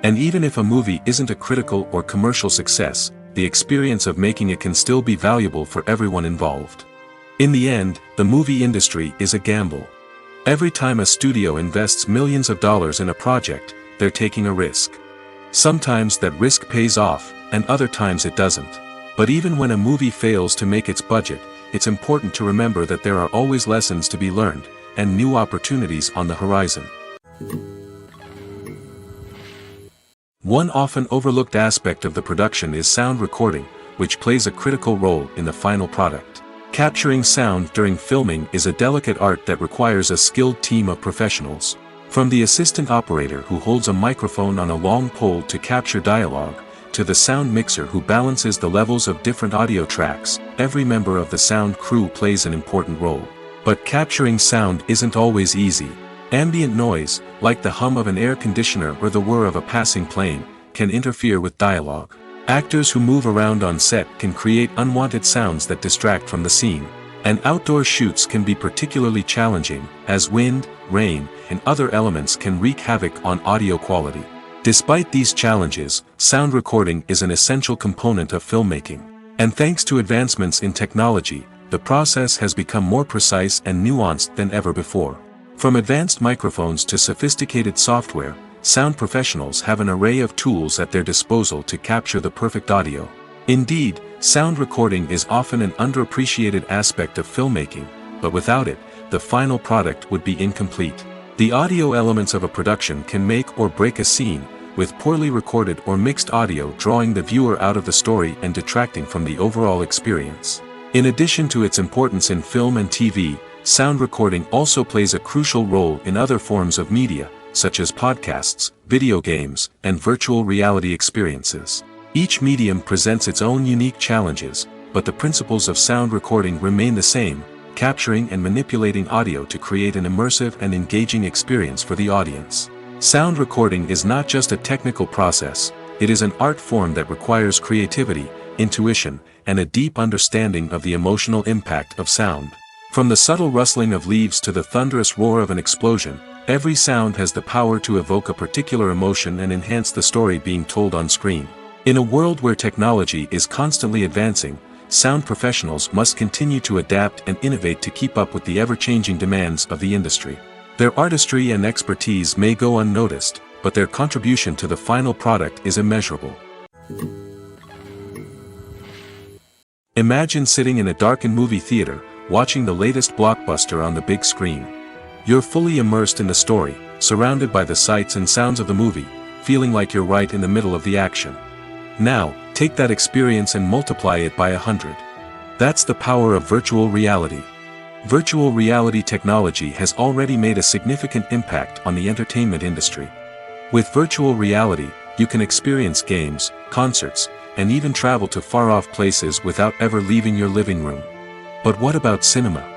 And even if a movie isn't a critical or commercial success, the experience of making it can still be valuable for everyone involved. In the end, the movie industry is a gamble. Every time a studio invests millions of dollars in a project, they're taking a risk. Sometimes that risk pays off, and other times it doesn't. But even when a movie fails to make its budget, it's important to remember that there are always lessons to be learned, and new opportunities on the horizon. One often overlooked aspect of the production is sound recording, which plays a critical role in the final product. Capturing sound during filming is a delicate art that requires a skilled team of professionals. From the assistant operator who holds a microphone on a long pole to capture dialogue, to the sound mixer who balances the levels of different audio tracks, every member of the sound crew plays an important role. But capturing sound isn't always easy. Ambient noise, like the hum of an air conditioner or the whir of a passing plane, can interfere with dialogue. Actors who move around on set can create unwanted sounds that distract from the scene. And outdoor shoots can be particularly challenging, as wind, rain, and other elements can wreak havoc on audio quality. Despite these challenges, sound recording is an essential component of filmmaking. And thanks to advancements in technology, the process has become more precise and nuanced than ever before. From advanced microphones to sophisticated software, sound professionals have an array of tools at their disposal to capture the perfect audio. Indeed, sound recording is often an underappreciated aspect of filmmaking, but without it, the final product would be incomplete. The audio elements of a production can make or break a scene, with poorly recorded or mixed audio drawing the viewer out of the story and detracting from the overall experience. In addition to its importance in film and TV, sound recording also plays a crucial role in other forms of media, such as podcasts, video games, and virtual reality experiences. Each medium presents its own unique challenges, but the principles of sound recording remain the same, capturing and manipulating audio to create an immersive and engaging experience for the audience. Sound recording is not just a technical process, it is an art form that requires creativity, intuition, and a deep understanding of the emotional impact of sound. From the subtle rustling of leaves to the thunderous roar of an explosion, every sound has the power to evoke a particular emotion and enhance the story being told on screen. In a world where technology is constantly advancing, sound professionals must continue to adapt and innovate to keep up with the ever-changing demands of the industry. Their artistry and expertise may go unnoticed, but their contribution to the final product is immeasurable. Imagine sitting in a darkened movie theater, watching the latest blockbuster on the big screen. You're fully immersed in the story, surrounded by the sights and sounds of the movie, feeling like you're right in the middle of the action. Now, take that experience and multiply it by 100. That's the power of virtual reality. Virtual reality technology has already made a significant impact on the entertainment industry. With virtual reality, you can experience games, concerts, and even travel to far-off places without ever leaving your living room. But what about cinema?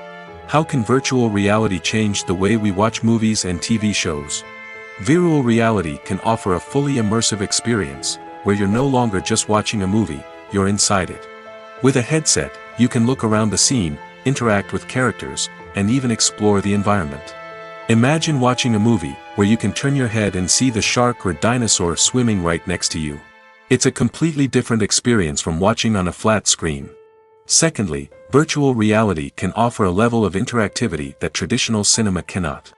How can virtual reality change the way we watch movies and TV shows? Virtual reality can offer a fully immersive experience, where you're no longer just watching a movie, you're inside it. With a headset, you can look around the scene, interact with characters, and even explore the environment. Imagine watching a movie, where you can turn your head and see the shark or dinosaur swimming right next to you. It's a completely different experience from watching on a flat screen. Secondly, virtual reality can offer a level of interactivity that traditional cinema cannot.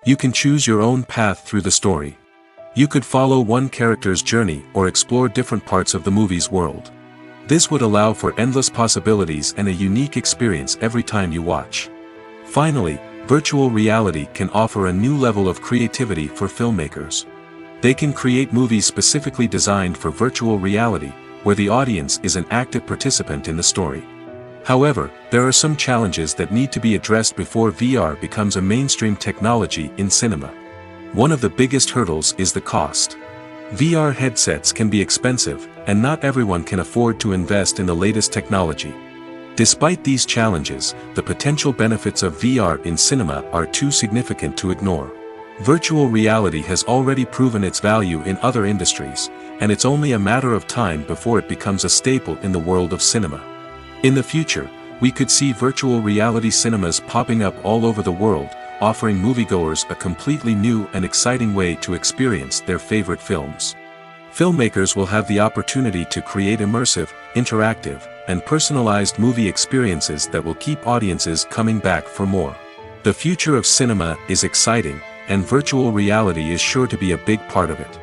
You can choose your own path through the story. You could follow one character's journey or explore different parts of the movie's world. This would allow for endless possibilities and a unique experience every time you watch. Finally, virtual reality can offer a new level of creativity for filmmakers. They can create movies specifically designed for virtual reality, where the audience is an active participant in the story. However, there are some challenges that need to be addressed before VR becomes a mainstream technology in cinema. One of the biggest hurdles is the cost. VR headsets can be expensive, and not everyone can afford to invest in the latest technology. Despite these challenges, the potential benefits of VR in cinema are too significant to ignore. Virtual reality has already proven its value in other industries, and it's only a matter of time before it becomes a staple in the world of cinema. In the future, we could see virtual reality cinemas popping up all over the world, offering moviegoers a completely new and exciting way to experience their favorite films. Filmmakers will have the opportunity to create immersive, interactive, and personalized movie experiences that will keep audiences coming back for more. The future of cinema is exciting, and virtual reality is sure to be a big part of it.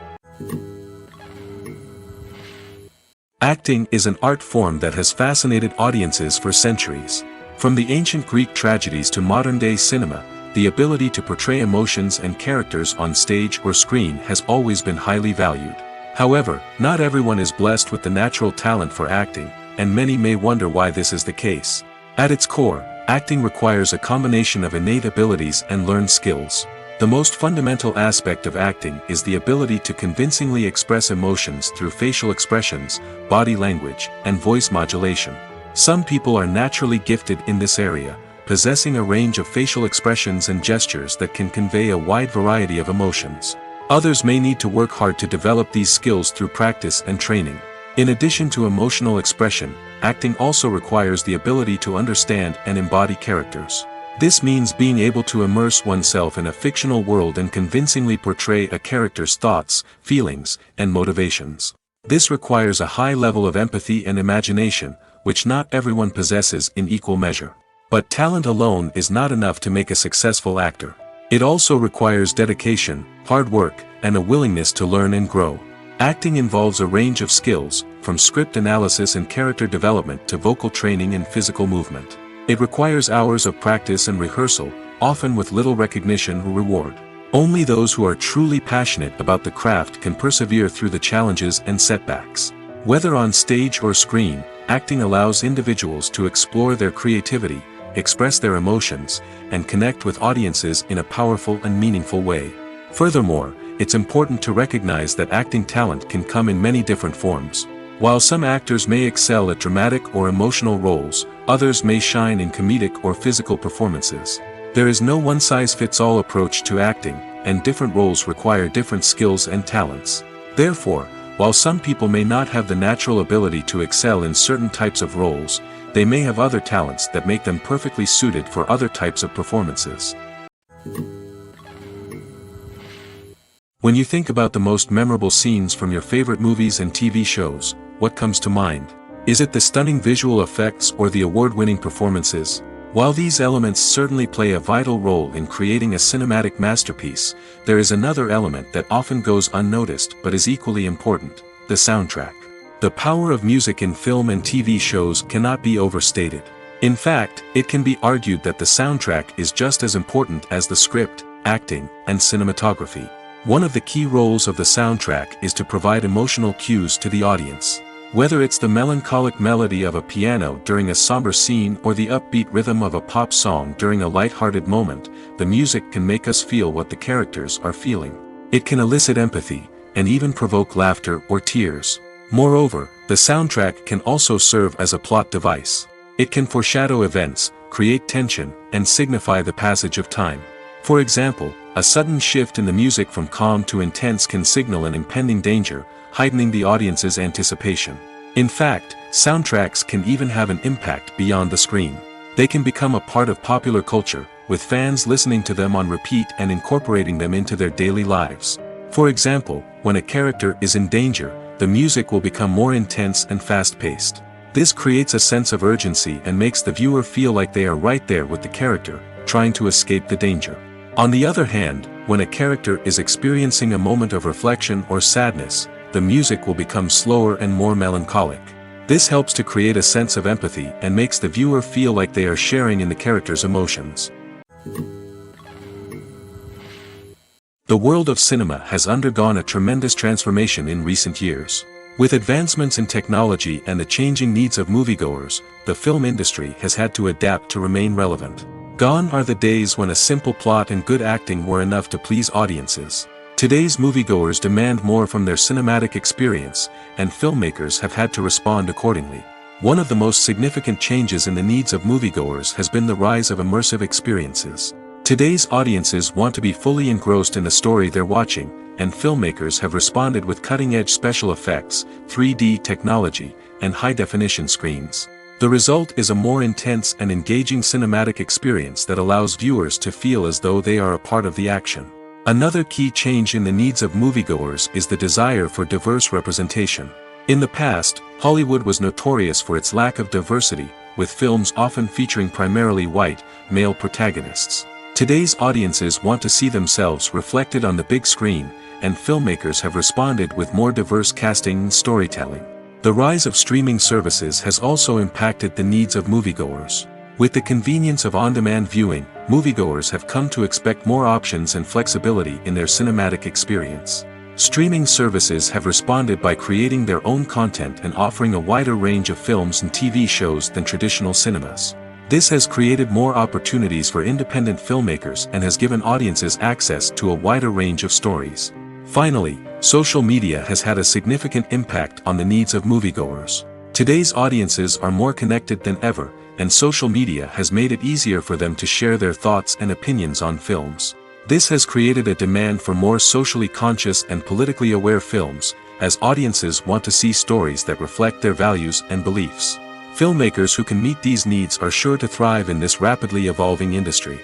Acting is an art form that has fascinated audiences for centuries. From the ancient Greek tragedies to modern-day cinema, the ability to portray emotions and characters on stage or screen has always been highly valued. However, not everyone is blessed with the natural talent for acting, and many may wonder why this is the case. At its core, acting requires a combination of innate abilities and learned skills. The most fundamental aspect of acting is the ability to convincingly express emotions through facial expressions, body language, and voice modulation. Some people are naturally gifted in this area, possessing a range of facial expressions and gestures that can convey a wide variety of emotions. Others may need to work hard to develop these skills through practice and training. In addition to emotional expression, acting also requires the ability to understand and embody characters. This means being able to immerse oneself in a fictional world and convincingly portray a character's thoughts, feelings, and motivations. This requires a high level of empathy and imagination, which not everyone possesses in equal measure. But talent alone is not enough to make a successful actor. It also requires dedication, hard work, and a willingness to learn and grow. Acting involves a range of skills, from script analysis and character development to vocal training and physical movement. It requires hours of practice and rehearsal, often with little recognition or reward. Only those who are truly passionate about the craft can persevere through the challenges and setbacks. Whether on stage or screen, acting allows individuals to explore their creativity, express their emotions, and connect with audiences in a powerful and meaningful way. Furthermore, it's important to recognize that acting talent can come in many different forms. While some actors may excel at dramatic or emotional roles, others may shine in comedic or physical performances. There is no one-size-fits-all approach to acting, and different roles require different skills and talents. Therefore, while some people may not have the natural ability to excel in certain types of roles, they may have other talents that make them perfectly suited for other types of performances. When you think about the most memorable scenes from your favorite movies and TV shows, what comes to mind? Is it the stunning visual effects or the award-winning performances? While these elements certainly play a vital role in creating a cinematic masterpiece, there is another element that often goes unnoticed but is equally important: the soundtrack. The power of music in film and TV shows cannot be overstated. In fact, it can be argued that the soundtrack is just as important as the script, acting, and cinematography. One of the key roles of the soundtrack is to provide emotional cues to the audience. Whether it's the melancholic melody of a piano during a somber scene or the upbeat rhythm of a pop song during a light-hearted moment, the music can make us feel what the characters are feeling. It can elicit empathy, and even provoke laughter or tears. Moreover, the soundtrack can also serve as a plot device. It can foreshadow events, create tension, and signify the passage of time. For example, a sudden shift in the music from calm to intense can signal an impending danger, heightening the audience's anticipation. In fact, soundtracks can even have an impact beyond the screen. They can become a part of popular culture, with fans listening to them on repeat and incorporating them into their daily lives. For example, when a character is in danger, the music will become more intense and fast-paced. This creates a sense of urgency and makes the viewer feel like they are right there with the character, trying to escape the danger. On the other hand, when a character is experiencing a moment of reflection or sadness, the music will become slower and more melancholic. This helps to create a sense of empathy and makes the viewer feel like they are sharing in the character's emotions. The world of cinema has undergone a tremendous transformation in recent years. With advancements in technology and the changing needs of moviegoers, the film industry has had to adapt to remain relevant. Gone are the days when a simple plot and good acting were enough to please audiences. Today's moviegoers demand more from their cinematic experience, and filmmakers have had to respond accordingly. One of the most significant changes in the needs of moviegoers has been the rise of immersive experiences. Today's audiences want to be fully engrossed in the story they're watching, and filmmakers have responded with cutting-edge special effects, 3D technology, and high-definition screens. The result is a more intense and engaging cinematic experience that allows viewers to feel as though they are a part of the action. Another key change in the needs of moviegoers is the desire for diverse representation. In the past, Hollywood was notorious for its lack of diversity, with films often featuring primarily white, male protagonists. Today's audiences want to see themselves reflected on the big screen, and filmmakers have responded with more diverse casting and storytelling. The rise of streaming services has also impacted the needs of moviegoers. With the convenience of on-demand viewing, moviegoers have come to expect more options and flexibility in their cinematic experience. Streaming services have responded by creating their own content and offering a wider range of films and TV shows than traditional cinemas. This has created more opportunities for independent filmmakers and has given audiences access to a wider range of stories. Finally, social media has had a significant impact on the needs of moviegoers. Today's audiences are more connected than ever, and social media has made it easier for them to share their thoughts and opinions on films. This has created a demand for more socially conscious and politically aware films, as audiences want to see stories that reflect their values and beliefs. Filmmakers who can meet these needs are sure to thrive in this rapidly evolving industry.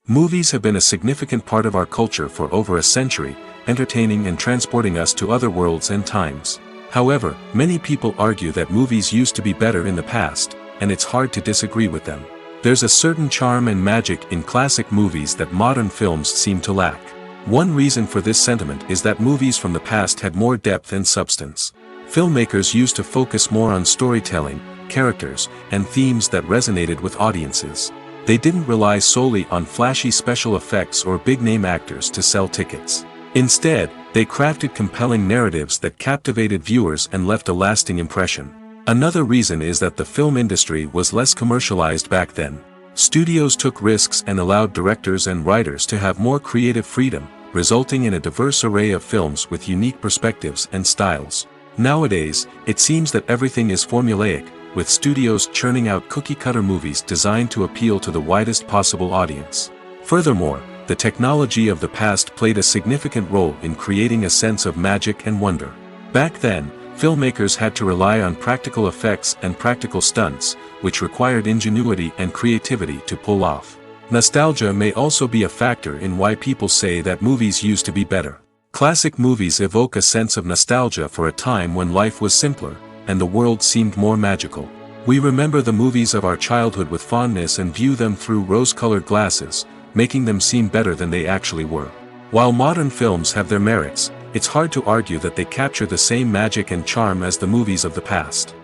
Movies have been a significant part of our culture for over a century, entertaining and transporting us to other worlds and times. However, many people argue that movies used to be better in the past, and it's hard to disagree with them. There's a certain charm and magic in classic movies that modern films seem to lack. One reason for this sentiment is that movies from the past had more depth and substance. Filmmakers used to focus more on storytelling, characters, and themes that resonated with audiences. They didn't rely solely on flashy special effects or big-name actors to sell tickets. Instead, they crafted compelling narratives that captivated viewers and left a lasting impression. Another reason is that the film industry was less commercialized back then. Studios took risks and allowed directors and writers to have more creative freedom, resulting in a diverse array of films with unique perspectives and styles. Nowadays, it seems that everything is formulaic, with studios churning out cookie-cutter movies designed to appeal to the widest possible audience. Furthermore, the technology of the past played a significant role in creating a sense of magic and wonder. Back then, filmmakers had to rely on practical effects and practical stunts, which required ingenuity and creativity to pull off. Nostalgia may also be a factor in why people say that movies used to be better. Classic movies evoke a sense of nostalgia for a time when life was simpler, and the world seemed more magical. We remember the movies of our childhood with fondness and view them through rose-colored glasses, making them seem better than they actually were. While modern films have their merits, it's hard to argue that they capture the same magic and charm as the movies of the past.